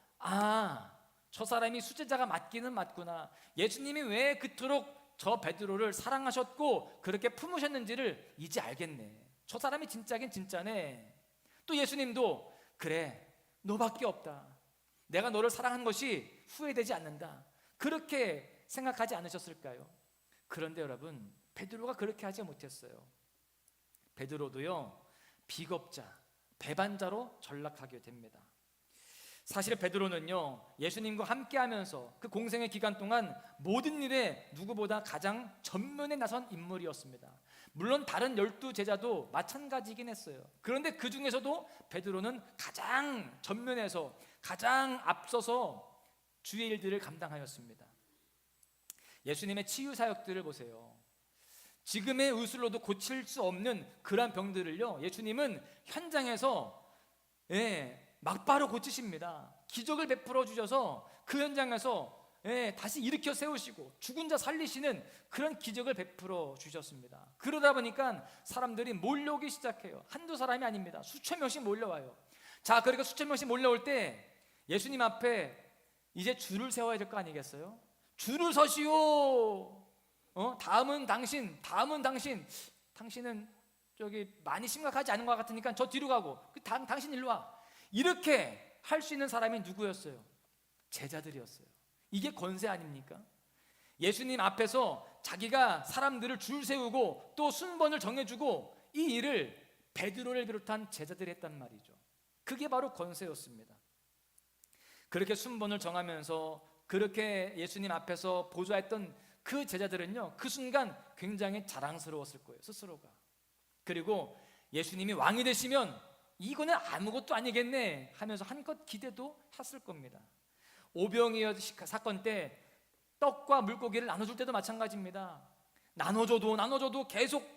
저 사람이 수제자가 맞기는 맞구나, 예수님이 왜 그토록 저 베드로를 사랑하셨고 그렇게 품으셨는지를 이제 알겠네, 저 사람이 진짜긴 진짜네. 또 예수님도 그래, 너밖에 없다, 내가 너를 사랑한 것이 후회되지 않는다, 그렇게 생각하지 않으셨을까요? 그런데 여러분, 베드로가 그렇게 하지 못했어요. 베드로도요, 비겁자, 배반자로 전락하게 됩니다. 사실 베드로는요, 예수님과 함께하면서 그 공생의 기간 동안 모든 일에 누구보다 가장 전면에 나선 인물이었습니다. 물론 다른 12제자도 마찬가지이긴 했어요. 그런데 그 중에서도 베드로는 가장 전면에서 가장 앞서서 주의 일들을 감당하였습니다. 예수님의 치유 사역들을 보세요. 지금의 의술로도 고칠 수 없는 그러한 병들을요, 예수님은 현장에서 막바로 고치십니다. 기적을 베풀어 주셔서 그 현장에서 다시 일으켜 세우시고 죽은 자 살리시는 그런 기적을 베풀어 주셨습니다. 그러다 보니까 사람들이 몰려오기 시작해요. 한두 사람이 아닙니다. 수천 명씩 몰려와요. 자, 그러니까 수천 명씩 몰려올 때 예수님 앞에 이제 줄을 세워야 될 거 아니겠어요? 줄을 서시오. 다음은 당신, 다음은 당신. 당신은 저기 많이 심각하지 않은 것 같으니까 저 뒤로 가고, 당신 일로 와. 이렇게 할 수 있는 사람이 누구였어요? 제자들이었어요. 이게 권세 아닙니까? 예수님 앞에서 자기가 사람들을 줄 세우고 또 순번을 정해주고 이 일을 베드로를 비롯한 제자들이 했단 말이죠. 그게 바로 권세였습니다. 그렇게 순번을 정하면서 그렇게 예수님 앞에서 보좌했던 그 제자들은요, 그 순간 굉장히 자랑스러웠을 거예요, 스스로가. 그리고 예수님이 왕이 되시면 이거는 아무것도 아니겠네 하면서 한껏 기대도 했을 겁니다. 오병이어 사건 때 떡과 물고기를 나눠줄 때도 마찬가지입니다. 나눠줘도 계속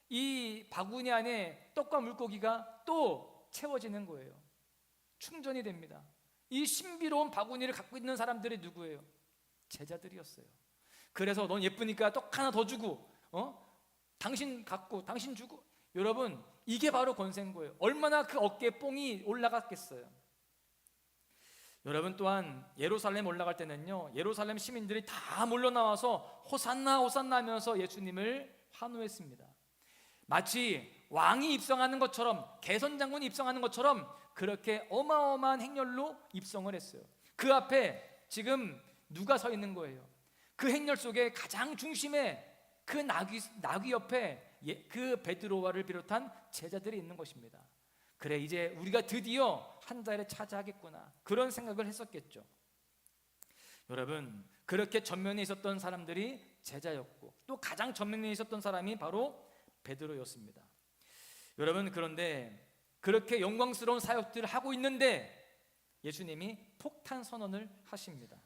이 바구니 안에 떡과 물고기가 또 채워지는 거예요. 충전이 됩니다. 이 신비로운 바구니를 갖고 있는 사람들이 누구예요? 제자들이었어요. 그래서 넌 예쁘니까 떡 하나 더 주고, 당신 갖고 당신 주고. 여러분, 이게 바로 권세인 거예요. 얼마나 그 어깨에 뽕이 올라갔겠어요. 여러분, 또한 예루살렘 올라갈 때는요, 예루살렘 시민들이 다 몰려 나와서 호산나 호산나 하면서 예수님을 환호했습니다. 마치 왕이 입성하는 것처럼, 개선장군이 입성하는 것처럼 그렇게 어마어마한 행렬로 입성을 했어요. 그 앞에 지금 누가 서 있는 거예요? 그 행렬 속에 가장 중심에 그 나귀 옆에 그 베드로와를 비롯한 제자들이 있는 것입니다. 그래, 이제 우리가 드디어 한 자리를 차지하겠구나, 그런 생각을 했었겠죠. 여러분, 그렇게 전면에 있었던 사람들이 제자였고, 또 가장 전면에 있었던 사람이 바로 베드로였습니다. 여러분, 그런데 그렇게 영광스러운 사역들을 하고 있는데 예수님이 폭탄 선언을 하십니다.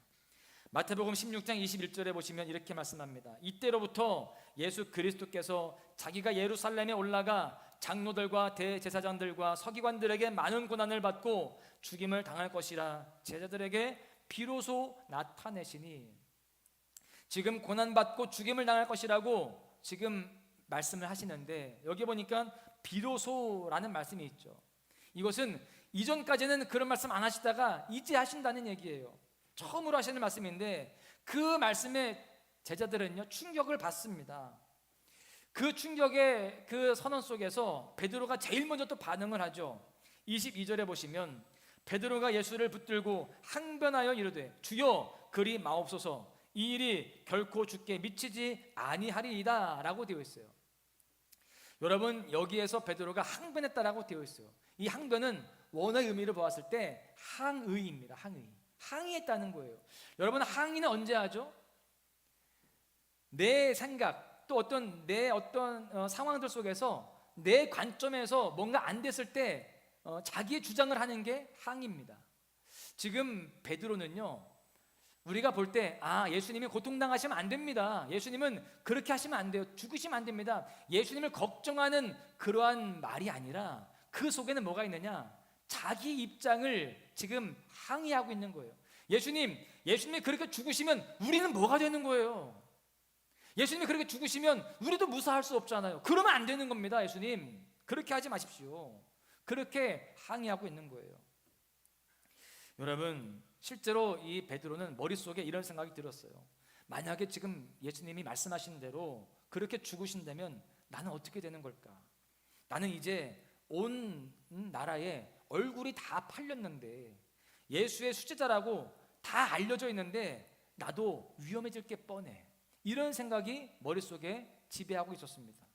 마태복음 16장 21절에 보시면 이렇게 말씀합니다. 이때로부터 예수 그리스도께서 자기가 예루살렘에 올라가 장로들과 대제사장들과 서기관들에게 많은 고난을 받고 죽임을 당할 것이라 제자들에게 비로소 나타내시니, 지금 고난받고 죽임을 당할 것이라고 지금 말씀을 하시는데, 여기 보니까 비로소라는 말씀이 있죠. 이것은 이전까지는 그런 말씀 안 하시다가 이제 하신다는 얘기예요. 처음으로 하시는 말씀인데, 그 말씀에 제자들은요 충격을 받습니다. 그 충격의 그 선언 속에서 베드로가 제일 먼저 또 반응을 하죠. 22절에 보시면 베드로가 예수를 붙들고 항변하여 이르되 주여 그리 마옵소서, 이 일이 결코 주께 미치지 아니하리이다 라고 되어 있어요. 여러분, 여기에서 베드로가 항변했다라고 되어 있어요. 이 항변은 원어의 의미를 보았을 때 항의입니다. 항의했다는 거예요. 여러분, 항의는 언제 하죠? 내 생각, 또 어떤 상황들 속에서 내 관점에서 뭔가 안 됐을 때 자기의 주장을 하는 게 항의입니다. 지금 베드로는요, 우리가 볼 때 예수님이 고통당하시면 안 됩니다, 예수님은 그렇게 하시면 안 돼요, 죽으시면 안 됩니다, 예수님을 걱정하는 그러한 말이 아니라 그 속에는 뭐가 있느냐? 자기 입장을 지금 항의하고 있는 거예요. 예수님이 그렇게 죽으시면 우리는 뭐가 되는 거예요? 예수님이 그렇게 죽으시면 우리도 무사할 수 없잖아요. 그러면 안 되는 겁니다. 예수님, 그렇게 하지 마십시오. 그렇게 항의하고 있는 거예요. 여러분, 실제로 이 베드로는 머릿속에 이런 생각이 들었어요. 만약에 지금 예수님이 말씀하신 대로 그렇게 죽으신다면 나는 어떻게 되는 걸까? 나는 이제 온 나라에 얼굴이 다 팔렸는데, 예수의 수제자라고 다 알려져 있는데 나도 위험해질 게 뻔해. 이런 생각이 머릿속에 지배하고 있었습니다.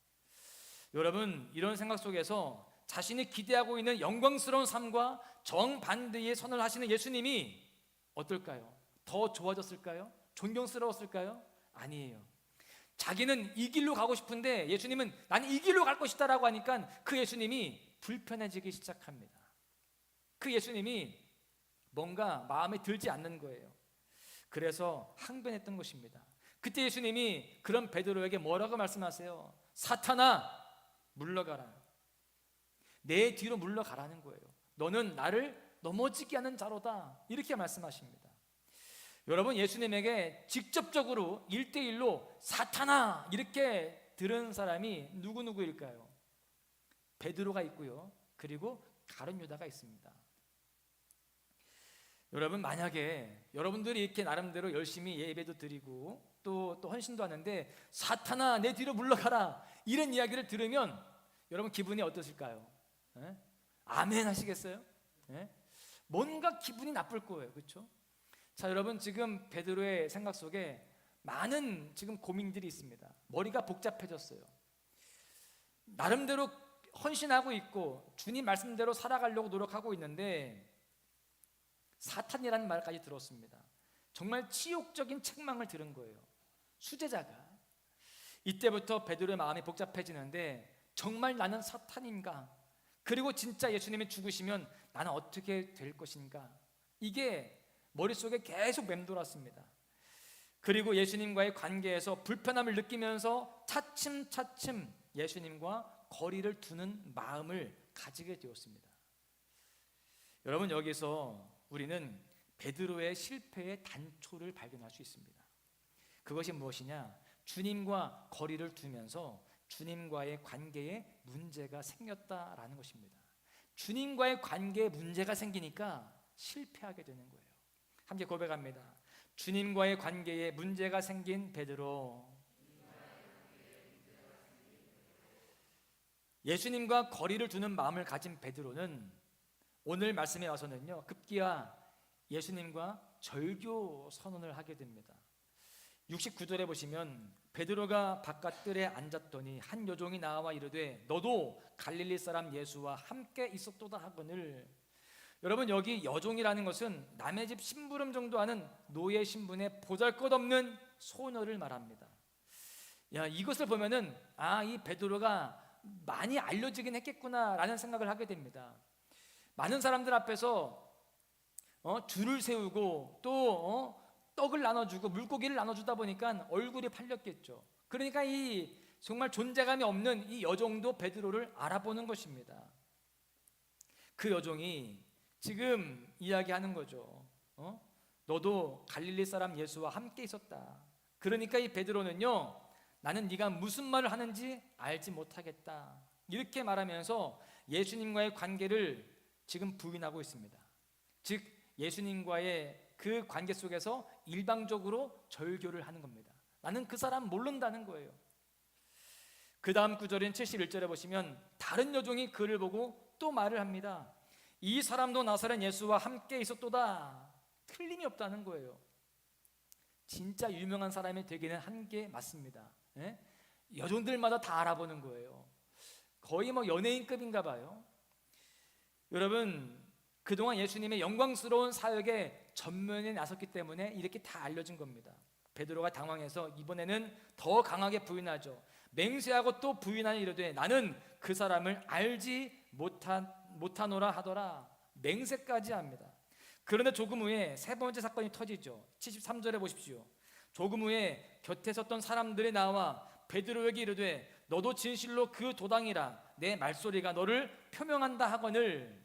여러분, 이런 생각 속에서 자신이 기대하고 있는 영광스러운 삶과 정반대의 선언을 하시는 예수님이 어떨까요? 더 좋아졌을까요? 존경스러웠을까요? 아니에요. 자기는 이 길로 가고 싶은데 예수님은 나는 이 길로 갈 것이다 라고 하니까 그 예수님이 불편해지기 시작합니다. 그 예수님이 뭔가 마음에 들지 않는 거예요. 그래서 항변했던 것입니다. 그때 예수님이 그런 베드로에게 뭐라고 말씀하세요? 사탄아, 물러가라. 내 뒤로 물러가라는 거예요. 너는 나를 넘어지게 하는 자로다, 이렇게 말씀하십니다. 여러분, 예수님에게 직접적으로 1대1로 사탄아 이렇게 들은 사람이 누구일까요? 베드로가 있고요, 그리고 다른 유다가 있습니다. 여러분, 만약에 여러분들이 이렇게 나름대로 열심히 예배도 드리고 또 헌신도 하는데 사탄아 내 뒤로 물러가라 이런 이야기를 들으면 여러분 기분이 어떠실까요? 아멘 하시겠어요? 뭔가 기분이 나쁠 거예요. 그렇죠? 자, 여러분, 지금 베드로의 생각 속에 많은 지금 고민들이 있습니다. 머리가 복잡해졌어요. 나름대로 헌신하고 있고 주님 말씀대로 살아가려고 노력하고 있는데 사탄이라는 말까지 들었습니다. 정말 치욕적인 책망을 들은 거예요, 수제자가. 이때부터 베드로의 마음이 복잡해지는데, 정말 나는 사탄인가? 그리고 진짜 예수님이 죽으시면 나는 어떻게 될 것인가? 이게 머릿속에 계속 맴돌았습니다. 그리고 예수님과의 관계에서 불편함을 느끼면서 차츰차츰 예수님과 거리를 두는 마음을 가지게 되었습니다. 여러분, 여기서 우리는 베드로의 실패의 단초를 발견할 수 있습니다. 그것이 무엇이냐? 주님과 거리를 두면서 주님과의 관계에 문제가 생겼다라는 것입니다. 주님과의 관계에 문제가 생기니까 실패하게 되는 거예요. 함께 고백합니다. 주님과의 관계에 문제가 생긴 베드로. 예수님과 거리를 두는 마음을 가진 베드로는 오늘 말씀에 와서는요, 급기야 예수님과 절교 선언을 하게 됩니다. 69절에 보시면 베드로가 바깥들에 앉았더니 한 여종이 나와 이르되 너도 갈릴리 사람 예수와 함께 있었도다 하거늘. 여러분, 여기 여종이라는 것은 남의 집 심부름 정도 하는 노예 신분의 보잘것없는 소녀를 말합니다. 이것을 보면은 이 베드로가 많이 알려지긴 했겠구나라는 생각을 하게 됩니다. 많은 사람들 앞에서 줄을 세우고 또 떡을 나눠주고 물고기를 나눠주다 보니까 얼굴이 팔렸겠죠. 그러니까 이 정말 존재감이 없는 이 여종도 베드로를 알아보는 것입니다. 그 여종이 지금 이야기하는 거죠. 너도 갈릴리 사람 예수와 함께 있었다. 그러니까 이 베드로는요, 나는 네가 무슨 말을 하는지 알지 못하겠다, 이렇게 말하면서 예수님과의 관계를 지금 부인하고 있습니다. 즉 예수님과의 그 관계 속에서 일방적으로 절교를 하는 겁니다. 나는 그 사람 모른다는 거예요. 그 다음 구절인 71절에 보시면 다른 여종이 그를 보고 또 말을 합니다. 이 사람도 나사렛 예수와 함께 있었도다. 틀림이 없다는 거예요. 진짜 유명한 사람이 되기는 한 게 맞습니다. 여종들마다 다 알아보는 거예요. 거의 연예인급인가 봐요. 여러분, 그동안 예수님의 영광스러운 사역에 전면에 나섰기 때문에 이렇게 다 알려진 겁니다. 베드로가 당황해서 이번에는 더 강하게 부인하죠. 맹세하고 또 부인하니 이르되 나는 그 사람을 알지 못하노라 하더라. 맹세까지 합니다. 그런데 조금 후에 세 번째 사건이 터지죠. 73절에 보십시오. 조금 후에 곁에 섰던 사람들이 나와 베드로에게 이르되 너도 진실로 그 도당이라 내 말소리가 너를 표명한다 하거늘.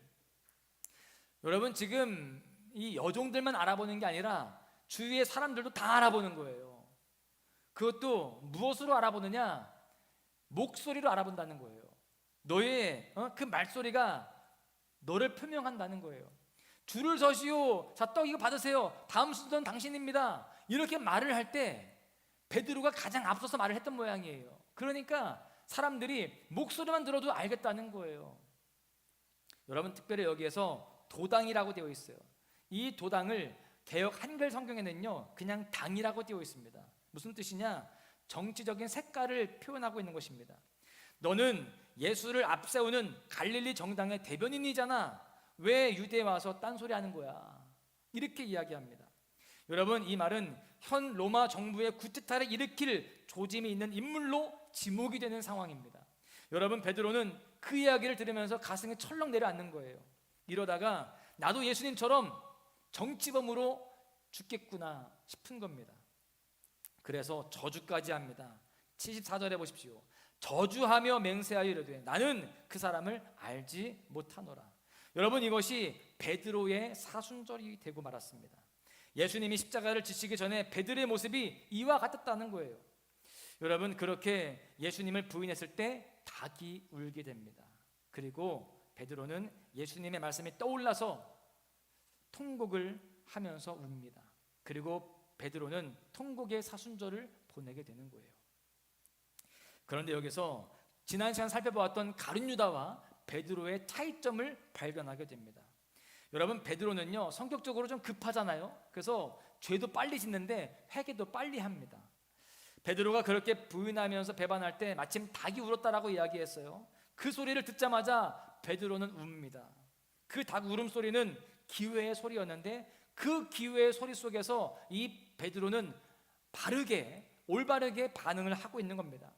여러분, 지금 이 여종들만 알아보는 게 아니라 주위의 사람들도 다 알아보는 거예요. 그것도 무엇으로 알아보느냐? 목소리로 알아본다는 거예요. 너의 그 말소리가 너를 표명한다는 거예요. 줄을 서시오. 자, 떡 이거 받으세요. 다음 순서는 당신입니다. 이렇게 말을 할 때 베드로가 가장 앞서서 말을 했던 모양이에요. 그러니까 사람들이 목소리만 들어도 알겠다는 거예요. 여러분, 특별히 여기에서 도당이라고 되어 있어요. 이 도당을 개역 한글 성경에는요 그냥 당이라고 되어 있습니다. 무슨 뜻이냐? 정치적인 색깔을 표현하고 있는 것입니다. 너는 예수를 앞세우는 갈릴리 정당의 대변인이잖아. 왜 유대에 와서 딴소리 하는 거야? 이렇게 이야기합니다. 여러분, 이 말은 현 로마 정부의 쿠데타를 일으킬 조짐이 있는 인물로 지목이 되는 상황입니다. 여러분, 베드로는 그 이야기를 들으면서 가슴이 철렁 내려앉는 거예요. 이러다가 나도 예수님처럼 정치범으로 죽겠구나 싶은 겁니다. 그래서 저주까지 합니다. 74절에 보십시오. 저주하며 맹세하여 이르되 나는 그 사람을 알지 못하노라. 여러분, 이것이 베드로의 사순절이 되고 말았습니다. 예수님이 십자가를 지시기 전에 베드로의 모습이 이와 같았다는 거예요. 여러분, 그렇게 예수님을 부인했을 때 닭이 울게 됩니다. 그리고 베드로는 예수님의 말씀이 떠올라서 통곡을 하면서 웁니다. 그리고 베드로는 통곡의 사순절을 보내게 되는 거예요. 그런데 여기서 지난 시간 살펴보았던 가룟 유다와 베드로의 차이점을 발견하게 됩니다. 여러분, 베드로는요 성격적으로 좀 급하잖아요. 그래서 죄도 빨리 짓는데 회개도 빨리 합니다. 베드로가 그렇게 부인하면서 배반할 때 마침 닭이 울었다라고 이야기했어요. 그 소리를 듣자마자 베드로는 웁니다. 그 닭 울음소리는 기회의 소리였는데 그 기회의 소리 속에서 이 베드로는 올바르게 반응을 하고 있는 겁니다.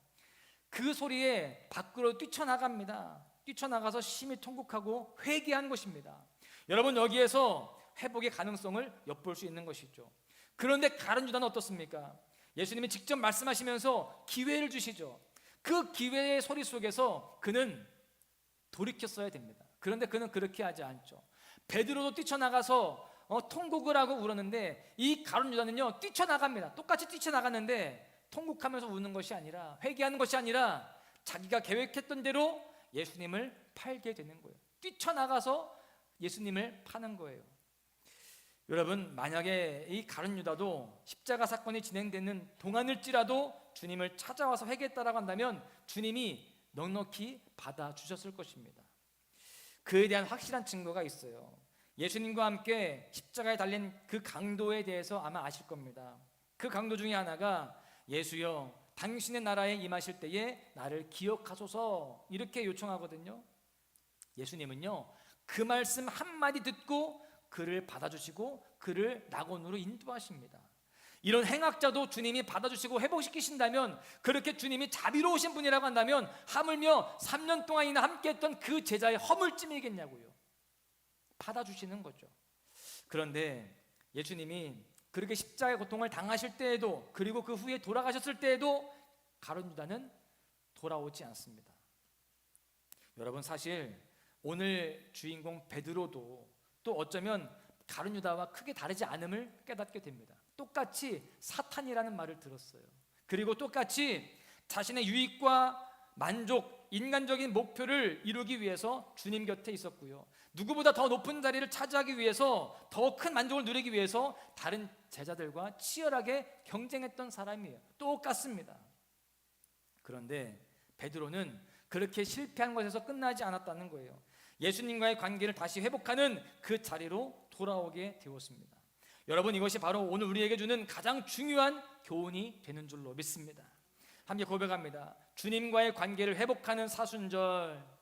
그 소리에 밖으로 뛰쳐나갑니다. 뛰쳐나가서 심히 통곡하고 회개한 것입니다. 여러분, 여기에서 회복의 가능성을 엿볼 수 있는 것이죠. 그런데 가룟 유다는 어떻습니까? 예수님이 직접 말씀하시면서 기회를 주시죠. 그 기회의 소리 속에서 그는 돌이켰어야 됩니다. 그런데 그는 그렇게 하지 않죠. 베드로도 뛰쳐나가서 통곡을 하고 울었는데 이 가룟 유다는요 뛰쳐나갑니다. 똑같이 뛰쳐나갔는데 통곡하면서 우는 것이 아니라, 회개하는 것이 아니라 자기가 계획했던 대로 예수님을 팔게 되는 거예요. 뛰쳐나가서 예수님을 파는 거예요. 여러분, 만약에 이 가룟 유다도 십자가 사건이 진행되는 동안일지라도 주님을 찾아와서 회개했다라고 한다면 주님이 넉넉히 받아주셨을 것입니다. 그에 대한 확실한 증거가 있어요. 예수님과 함께 십자가에 달린 그 강도에 대해서 아마 아실 겁니다. 그 강도 중에 하나가 예수여 당신의 나라에 임하실 때에 나를 기억하소서 이렇게 요청하거든요. 예수님은요 그 말씀 한마디 듣고 그를 받아주시고 그를 낙원으로 인도하십니다. 이런 행악자도 주님이 받아주시고 회복시키신다면, 그렇게 주님이 자비로우신 분이라고 한다면 하물며 3년 동안이나 함께했던 그 제자의 허물찜이겠냐고요. 받아주시는 거죠. 그런데 예수님이 그렇게 십자가의 고통을 당하실 때에도, 그리고 그 후에 돌아가셨을 때에도 가룟 유다는 돌아오지 않습니다. 여러분, 사실 오늘 주인공 베드로도 또 어쩌면 가룟 유다와 크게 다르지 않음을 깨닫게 됩니다. 똑같이 사탄이라는 말을 들었어요. 그리고 똑같이 자신의 유익과 만족, 인간적인 목표를 이루기 위해서 주님 곁에 있었고요. 누구보다 더 높은 자리를 차지하기 위해서, 더 큰 만족을 누리기 위해서 다른 제자들과 치열하게 경쟁했던 사람이에요. 똑같습니다. 그런데 베드로는 그렇게 실패한 것에서 끝나지 않았다는 거예요. 예수님과의 관계를 다시 회복하는 그 자리로 돌아오게 되었습니다. 여러분, 이것이 바로 오늘 우리에게 주는 가장 중요한 교훈이 되는 줄로 믿습니다. 함께 고백합니다. 주님과의 관계를 회복하는 사순절.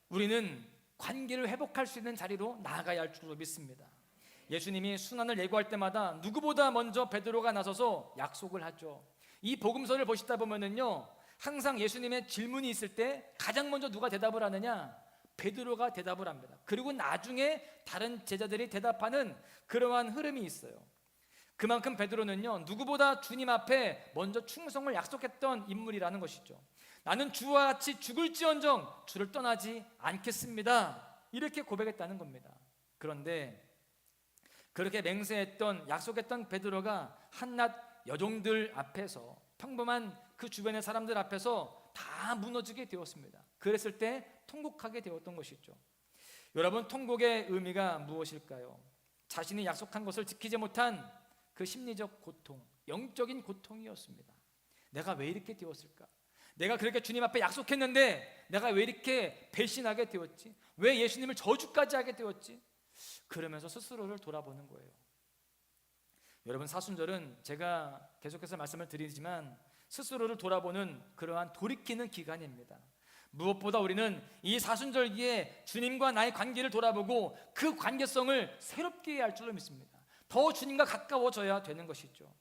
우리는 관계를 회복할 수 있는 자리로 나아가야 할 줄로 믿습니다. 예수님이 순환을 예고할 때마다 누구보다 먼저 베드로가 나서서 약속을 하죠. 이 복음서를 보시다 보면은요, 항상 예수님의 질문이 있을 때 가장 먼저 누가 대답을 하느냐? 베드로가 대답을 합니다. 그리고 나중에 다른 제자들이 대답하는 그러한 흐름이 있어요. 그만큼 베드로는요 누구보다 주님 앞에 먼저 충성을 약속했던 인물이라는 것이죠. 나는 주와 같이 죽을지언정 주를 떠나지 않겠습니다, 이렇게 고백했다는 겁니다. 그런데 그렇게 맹세했던, 약속했던 베드로가 한낱 여종들 앞에서, 평범한 그 주변의 사람들 앞에서 다 무너지게 되었습니다. 그랬을 때 통곡하게 되었던 것이죠. 여러분, 통곡의 의미가 무엇일까요? 자신이 약속한 것을 지키지 못한 그 심리적 고통, 영적인 고통이었습니다. 내가 왜 이렇게 되었을까? 내가 그렇게 주님 앞에 약속했는데 내가 왜 이렇게 배신하게 되었지? 왜 예수님을 저주까지 하게 되었지? 그러면서 스스로를 돌아보는 거예요. 여러분, 사순절은 제가 계속해서 말씀을 드리지만 스스로를 돌아보는 그러한 돌이키는 기간입니다. 무엇보다 우리는 이 사순절기에 주님과 나의 관계를 돌아보고 그 관계성을 새롭게 해야 할 줄로 믿습니다. 더 주님과 가까워져야 되는 것이죠.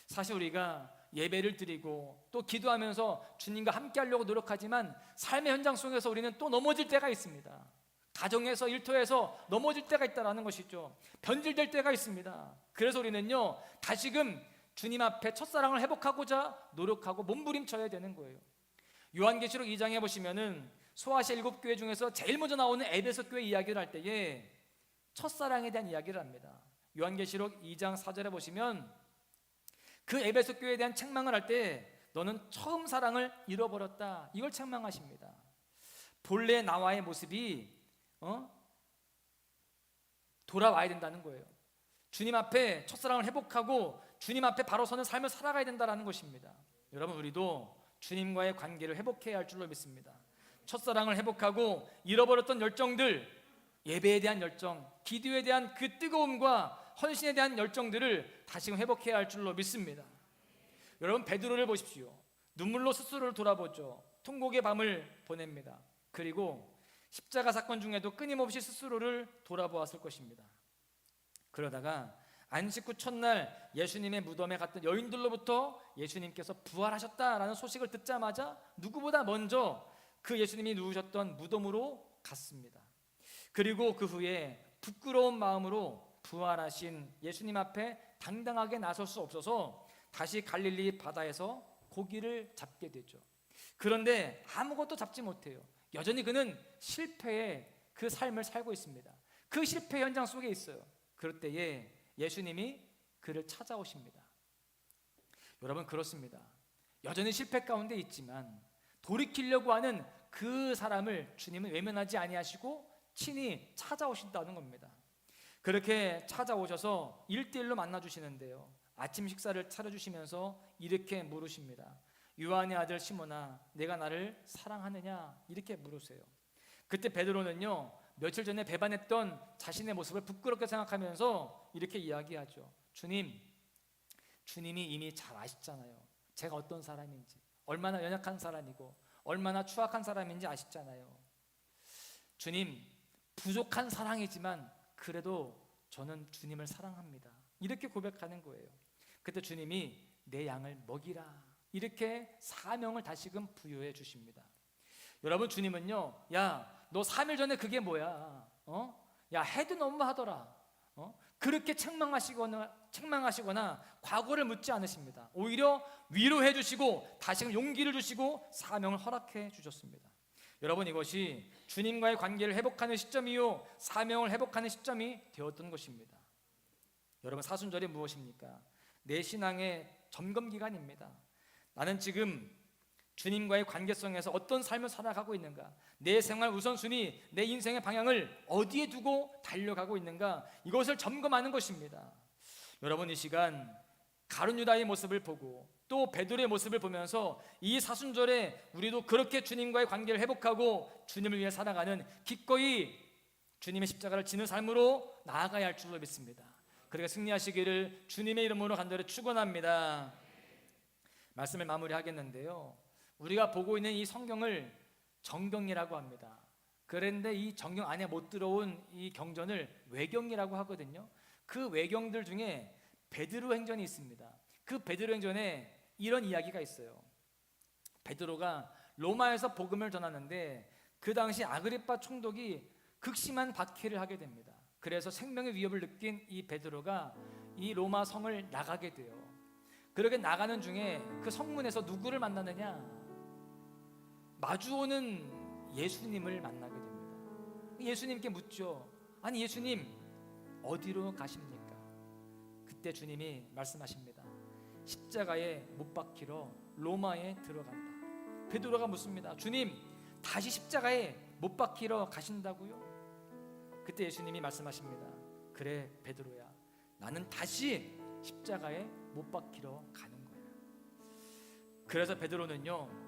사실 우리가 예배를 드리고 또 기도하면서 주님과 함께 하려고 노력하지만 삶의 현장 속에서 우리는 또 넘어질 때가 있습니다. 가정에서, 일터에서 넘어질 때가 있다는 것이죠. 변질될 때가 있습니다. 그래서 우리는요 다시금 주님 앞에 첫사랑을 회복하고자 노력하고 몸부림쳐야 되는 거예요. 요한계시록 2장에 보시면은 소아시아 7교회 중에서 제일 먼저 나오는 에베소 교회 이야기를 할 때에 첫사랑에 대한 이야기를 합니다. 요한계시록 2장 4절에 보시면 그 에베소 교회에 대한 책망을 할 때 너는 처음 사랑을 잃어버렸다, 이걸 책망하십니다. 본래 나와의 모습이 돌아와야 된다는 거예요. 주님 앞에 첫사랑을 회복하고 주님 앞에 바로 서는 삶을 살아가야 된다는 것입니다. 여러분, 우리도 주님과의 관계를 회복해야 할 줄로 믿습니다. 첫사랑을 회복하고 잃어버렸던 열정들, 예배에 대한 열정, 기도에 대한 그 뜨거움과 헌신에 대한 열정들을 다시금 회복해야 할 줄로 믿습니다. 여러분, 베드로를 보십시오. 눈물로 스스로를 돌아보죠. 통곡의 밤을 보냅니다. 그리고 십자가 사건 중에도 끊임없이 스스로를 돌아보았을 것입니다. 그러다가 안식 후 첫날 예수님의 무덤에 갔던 여인들로부터 예수님께서 부활하셨다라는 소식을 듣자마자 누구보다 먼저 그 예수님이 누우셨던 무덤으로 갔습니다. 그리고 그 후에 부끄러운 마음으로 부활하신 예수님 앞에 당당하게 나설 수 없어서 다시 갈릴리 바다에서 고기를 잡게 되죠. 그런데 아무것도 잡지 못해요. 여전히 그는 실패의 그 삶을 살고 있습니다. 그 실패 현장 속에 있어요. 그럴 때에 예수님이 그를 찾아오십니다. 여러분, 그렇습니다. 여전히 실패 가운데 있지만 돌이키려고 하는 그 사람을 주님은 외면하지 아니하시고 친히 찾아오신다는 겁니다. 그렇게 찾아오셔서 1대1로 만나주시는데요, 아침 식사를 차려주시면서 이렇게 물으십니다. 요한의 아들 시몬아, 내가 나를 사랑하느냐? 이렇게 물으세요. 그때 베드로는요, 며칠 전에 배반했던 자신의 모습을 부끄럽게 생각하면서 이렇게 이야기하죠. 주님이 이미 잘 아시잖아요. 제가 어떤 사람인지, 얼마나 연약한 사람이고 얼마나 추악한 사람인지 아시잖아요. 주님, 부족한 사랑이지만 그래도 저는 주님을 사랑합니다. 이렇게 고백하는 거예요. 그때 주님이 내 양을 먹이라, 이렇게 사명을 다시금 부여해 주십니다. 여러분, 주님은요, 야, 너 3일 전에 그게 뭐야? 야, 해도 너무하더라. 그렇게 책망하시거나 과거를 묻지 않으십니다. 오히려 위로해 주시고 다시금 용기를 주시고 사명을 허락해 주셨습니다. 여러분, 이것이 주님과의 관계를 회복하는 시점이요, 사명을 회복하는 시점이 되었던 것입니다. 여러분, 사순절이 무엇입니까? 내 신앙의 점검 기간입니다. 나는 지금 주님과의 관계성에서 어떤 삶을 살아가고 있는가? 내 생활 우선순위, 내 인생의 방향을 어디에 두고 달려가고 있는가? 이것을 점검하는 것입니다. 여러분, 이 시간 가룟 유다의 모습을 보고 또 베드로의 모습을 보면서 이 사순절에 우리도 그렇게 주님과의 관계를 회복하고 주님을 위해 살아가는 기꺼이 주님의 십자가를 지는 삶으로 나아가야 할 줄로 믿습니다. 그러니까 승리하시기를 주님의 이름으로 간절히 축원합니다. 말씀을 마무리하겠는데요, 우리가 보고 있는 이 성경을 정경이라고 합니다. 그런데 이 정경 안에 못 들어온 이 경전을 외경이라고 하거든요. 그 외경들 중에 베드로 행전이 있습니다. 그 베드로 행전에 이런 이야기가 있어요. 베드로가 로마에서 복음을 전하는데 그 당시 아그리파 총독이 극심한 박해를 하게 됩니다. 그래서 생명의 위협을 느낀 이 베드로가 이 로마 성을 나가게 돼요. 그렇게 나가는 중에 그 성문에서 누구를 만나느냐? 마주오는 예수님을 만나게 됩니다. 예수님께 묻죠. 아니, 예수님, 어디로 가십니까? 그때 주님이 말씀하십니다. 십자가에 못 박히러 로마에 들어간다. 베드로가 묻습니다. 주님, 다시 십자가에 못 박히러 가신다고요? 그때 예수님이 말씀하십니다. 그래, 베드로야, 나는 다시 십자가에 못 박히러 가는 거야. 그래서 베드로는요,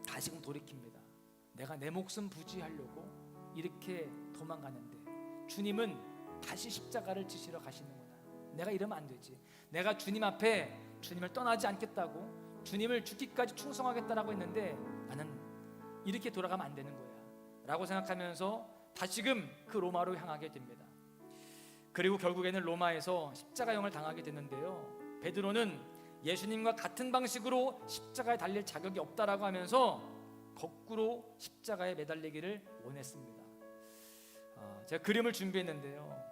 다시금 돌이킵니다. 내가 내 목숨 부지하려고 이렇게 도망가는데 주님은 다시 십자가를 지시러 가시는구나. 내가 이러면 안 되지. 내가 주님 앞에 주님을 떠나지 않겠다고, 주님을 죽기까지 충성하겠다라고 했는데 나는 이렇게 돌아가면 안 되는 거야 라고 생각하면서 다시금 그 로마로 향하게 됩니다. 그리고 결국에는 로마에서 십자가형을 당하게 되는데요, 베드로는 예수님과 같은 방식으로 십자가에 달릴 자격이 없다라고 하면서 거꾸로 십자가에 매달리기를 원했습니다. 제가 그림을 준비했는데요,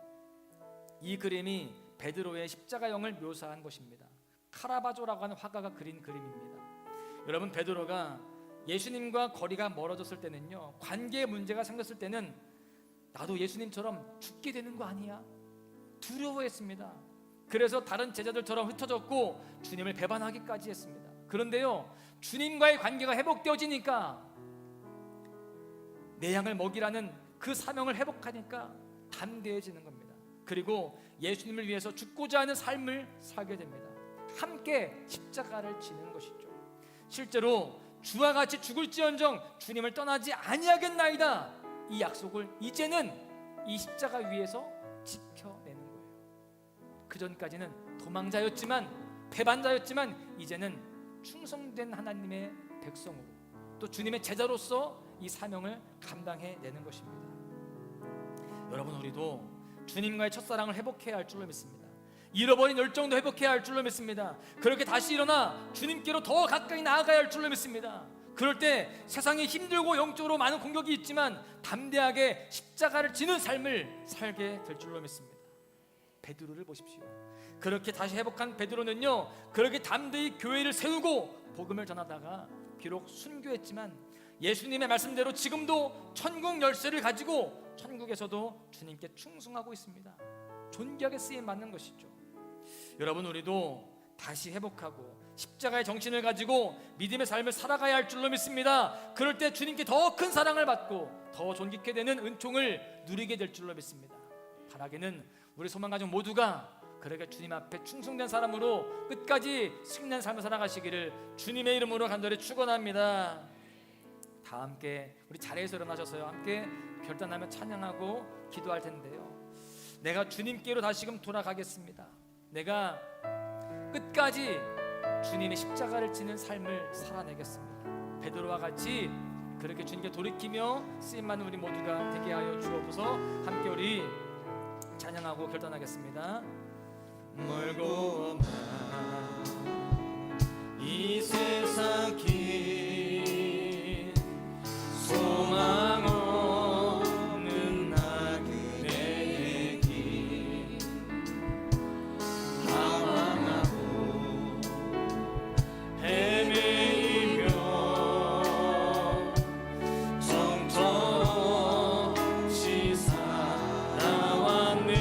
이 그림이 베드로의 십자가형을 묘사한 것입니다. 카라바조라고 하는 화가가 그린 그림입니다. 여러분, 베드로가 예수님과 거리가 멀어졌을 때는요, 관계에 문제가 생겼을 때는 나도 예수님처럼 죽게 되는 거 아니야? 두려워했습니다. 그래서 다른 제자들처럼 흩어졌고 주님을 배반하기까지 했습니다. 그런데요, 주님과의 관계가 회복되어지니까, 내 양을 먹이라는 그 사명을 회복하니까 담대해지는 겁니다. 그리고 예수님을 위해서 죽고자 하는 삶을 살게 됩니다. 함께 십자가를 지는 것이죠. 실제로 주와 같이 죽을지언정 주님을 떠나지 아니하겠나이다, 이 약속을 이제는 이 십자가 위에서 지켜내는 거예요. 그 전까지는 도망자였지만, 배반자였지만 이제는 충성된 하나님의 백성으로, 또 주님의 제자로서 이 사명을 감당해내는 것입니다. 여러분, 우리도 주님과의 첫사랑을 회복해야 할 줄로 믿습니다. 잃어버린 열정도 회복해야 할 줄로 믿습니다. 그렇게 다시 일어나 주님께로 더 가까이 나아가야 할 줄로 믿습니다. 그럴 때 세상이 힘들고 영적으로 많은 공격이 있지만 담대하게 십자가를 지는 삶을 살게 될 줄로 믿습니다. 베드로를 보십시오. 그렇게 다시 회복한 베드로는요, 그렇게 담대히 교회를 세우고 복음을 전하다가 비록 순교했지만 예수님의 말씀대로 지금도 천국 열쇠를 가지고 천국에서도 주님께 충성하고 있습니다. 존귀하게 쓰임 받는 것이죠. 여러분, 우리도 다시 회복하고 십자가의 정신을 가지고 믿음의 삶을 살아가야 할 줄로 믿습니다. 그럴 때 주님께 더 큰 사랑을 받고 더 존귀케 되는 은총을 누리게 될 줄로 믿습니다. 바라기는 우리 소망가족 모두가 그렇게 주님 앞에 충성된 사람으로 끝까지 승리한 삶을 살아가시기를 주님의 이름으로 간절히 축원합니다. 다 함께 우리 자리에서 일어나셔서요, 함께 결단하며 찬양하고 기도할 텐데요, 내가 주님께로 다시금 돌아가겠습니다. 내가 끝까지 주님의 십자가를 지는 삶을 살아내겠습니다. 베드로와 같이 그렇게 주님께 돌이키며 쓰임받는 우리 모두가 되게 하여 주옵소서. 함께 우리 찬양하고 결단하겠습니다. 멀고 먼 이 세상 길 소망 없는 나 그대의 길 방황하고 헤매이며 정처없이 살아왔네.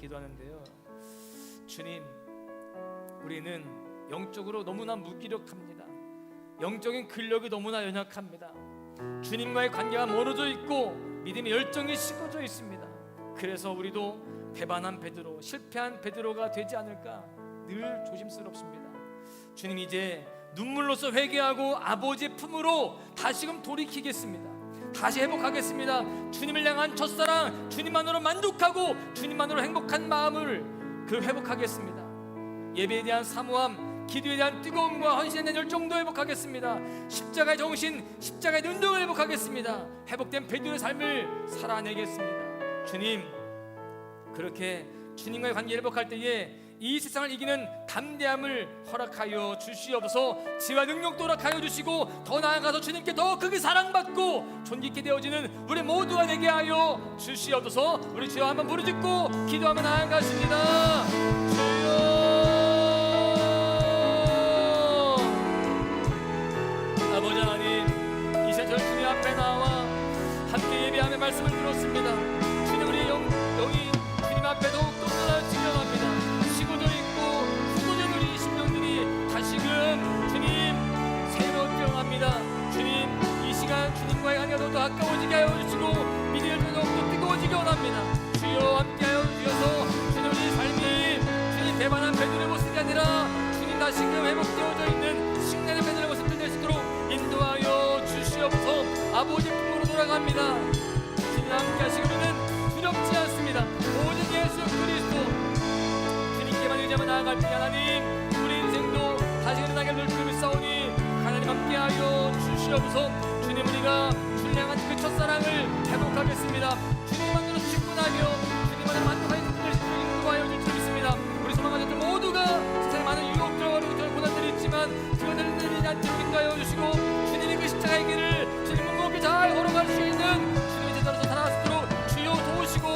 기도하는데요, 주님, 우리는 영적으로 너무나 무기력합니다. 영적인 근력이 너무나 연약합니다. 주님과의 관계가 멀어져 있고 믿음의 열정이 식어져 있습니다. 그래서 우리도 배반한 베드로, 실패한 베드로가 되지 않을까 늘 조심스럽습니다. 주님, 이제 눈물로써 회개하고 아버지의 품으로 다시금 돌이키겠습니다. 다시 회복하겠습니다. 주님을 향한 첫사랑, 주님만으로 만족하고 주님만으로 행복한 마음을 회복하겠습니다. 예배에 대한 사모함, 기도에 대한 뜨거움과 헌신에 대한 열정도 회복하겠습니다. 십자가의 정신, 십자가의 능력을 회복하겠습니다. 회복된 베드로의 삶을 살아내겠습니다. 주님, 그렇게 주님과의 관계를 회복할 때에 이 세상을 이기는 담대함을 허락하여 주시옵소서. 지혜와 능력도 허락하여 주시고 더 나아가서 주님께 더 크게 사랑받고 존귀케 되어지는 우리 모두가 되게 하여 주시옵소서. 우리 주여 한번 부르짖고 기도하며 나아가십니다. 주여, 아버지 하나님, 이 시간 저희 주님 앞에 나와 함께 예배하며 말씀을 들었습니다. 주님, 우리 영이 주님 앞에 더욱더 올라 지령합니다. 시고져 있고 후고져 우리 심령들이 다시금 주님 새롭게 원합니다. 주님, 이 시간 주님과의 관계가 더욱더 가까워지게 하여 주시고 믿음의 더욱더 뜨거워지게 원합니다. 주여, 함께 다시금 회복되어져 있는 식량을 맺는 것을 될 수 있도록 인도하여 주시옵소서. 아버지 품으로 돌아갑니다. 주님 함께 하시고 우리는 두렵지 않습니다. 오직 예수 그리스도 주님께만 의지하며 나아갈 때 하나님 우리 인생도 다시금 나게 넓음이 싸우니 하나님 함께하여 주시옵소서. 주님 우리가 주님 향한 그 첫사랑을 회복하겠습니다. 주님만으로 충분하며 주님만을 만족하는 분들 인도하여 줄 줄 믿습니다. 우리 소망하는 모두가 세상에 많은 유혹들과 고난들이 있지만 그것들을 내리지 않도록 인도하여 주시고 주님의 그 십자가의 길을 주님 묵묵히 잘 걸어갈 수 있는 주님의 제자로서 살아갈 수 있도록 주여 도우시고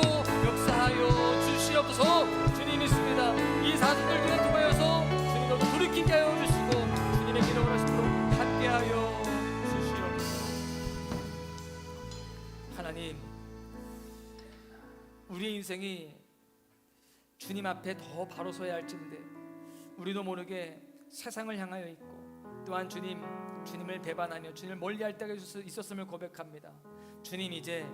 역사하여 주시옵소서. 주님 있습니다. 이 사순절기를 통하여서 주님도 돌이키게 하여 주시고 주님의 기도를 하시도록 함께하여 주시옵소서. 하나님 우리의 인생이 주님 앞에 더 바로 서야 할진데 우리도 모르게 세상을 향하여 있고 또한 주님을 배반하며 주님을 멀리할 때가 있었음을 고백합니다. 주님 이제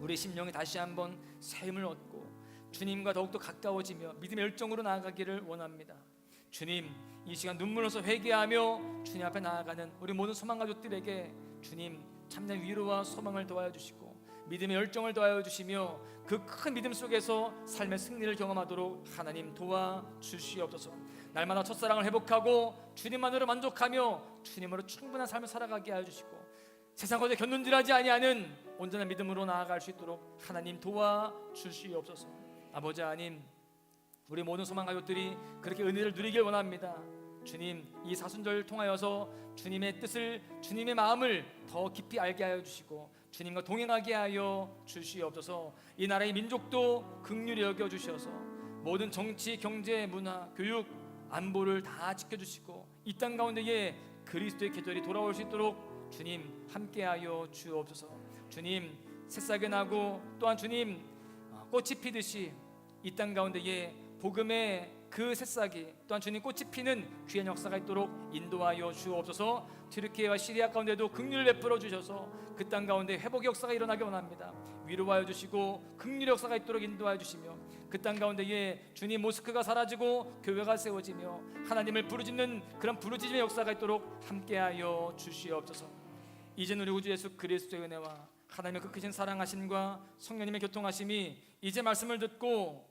우리 심령이 다시 한번 새 힘을 얻고 주님과 더욱더 가까워지며 믿음의 열정으로 나아가기를 원합니다. 주님 이 시간 눈물로서 회개하며 주님 앞에 나아가는 우리 모든 소망 가족들에게 주님 참된 위로와 소망을 도와여 주시고 믿음의 열정을 도와여 주시며 그 큰 믿음 속에서 삶의 승리를 경험하도록 하나님 도와주시옵소서. 날마다 첫사랑을 회복하고 주님만으로 만족하며 주님으로 충분한 삶을 살아가게 하여 주시고 세상 것에 견눈질하지 아니하는 온전한 믿음으로 나아갈 수 있도록 하나님 도와주시옵소서. 아버지 하나님 우리 모든 소망 가족들이 그렇게 은혜를 누리길 원합니다. 주님 이 사순절을 통하여서 주님의 뜻을 주님의 마음을 더 깊이 알게 하여 주시고 주님과 동행하게 하여 주시옵소서. 이 나라의 민족도 긍휼히 여겨 주셔서 모든 정치, 경제, 문화, 교육, 안보를 다 지켜주시고 이 땅 가운데에 그리스도의 계절이 돌아올 수 있도록 주님 함께하여 주옵소서. 주님 새싹이 나고 또한 주님 꽃이 피듯이 이 땅 가운데에 복음의 그 새싹이 또한 주님 꽃이 피는 귀한 역사가 있도록 인도하여 주옵소서. 튀르키예와 시리아 가운데도 긍휼을 베풀어 주셔서 그 땅 가운데 회복의 역사가 일어나기 원합니다. 위로하여 주시고 긍휼의 역사가 있도록 인도하여 주시며 그 땅 가운데에 주님 모스크가 사라지고 교회가 세워지며 하나님을 부르짖는 그런 부르짖음의 역사가 있도록 함께하여 주시옵소서. 이젠 우리 구주 예수 그리스도의 은혜와 하나님의 그 크신 사랑하심과 성령님의 교통하심이 이제 말씀을 듣고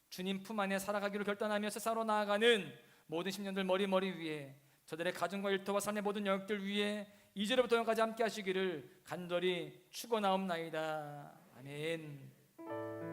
주님 품 안에 살아가기로 결단하며 세상으로 나아가는 모든 심령들 머리 위에 저들의 가정과 일터와 삶의 모든 영역들 위에 이제로부터 영까지 함께 하시기를 간절히 축원하옵나이다. 아멘.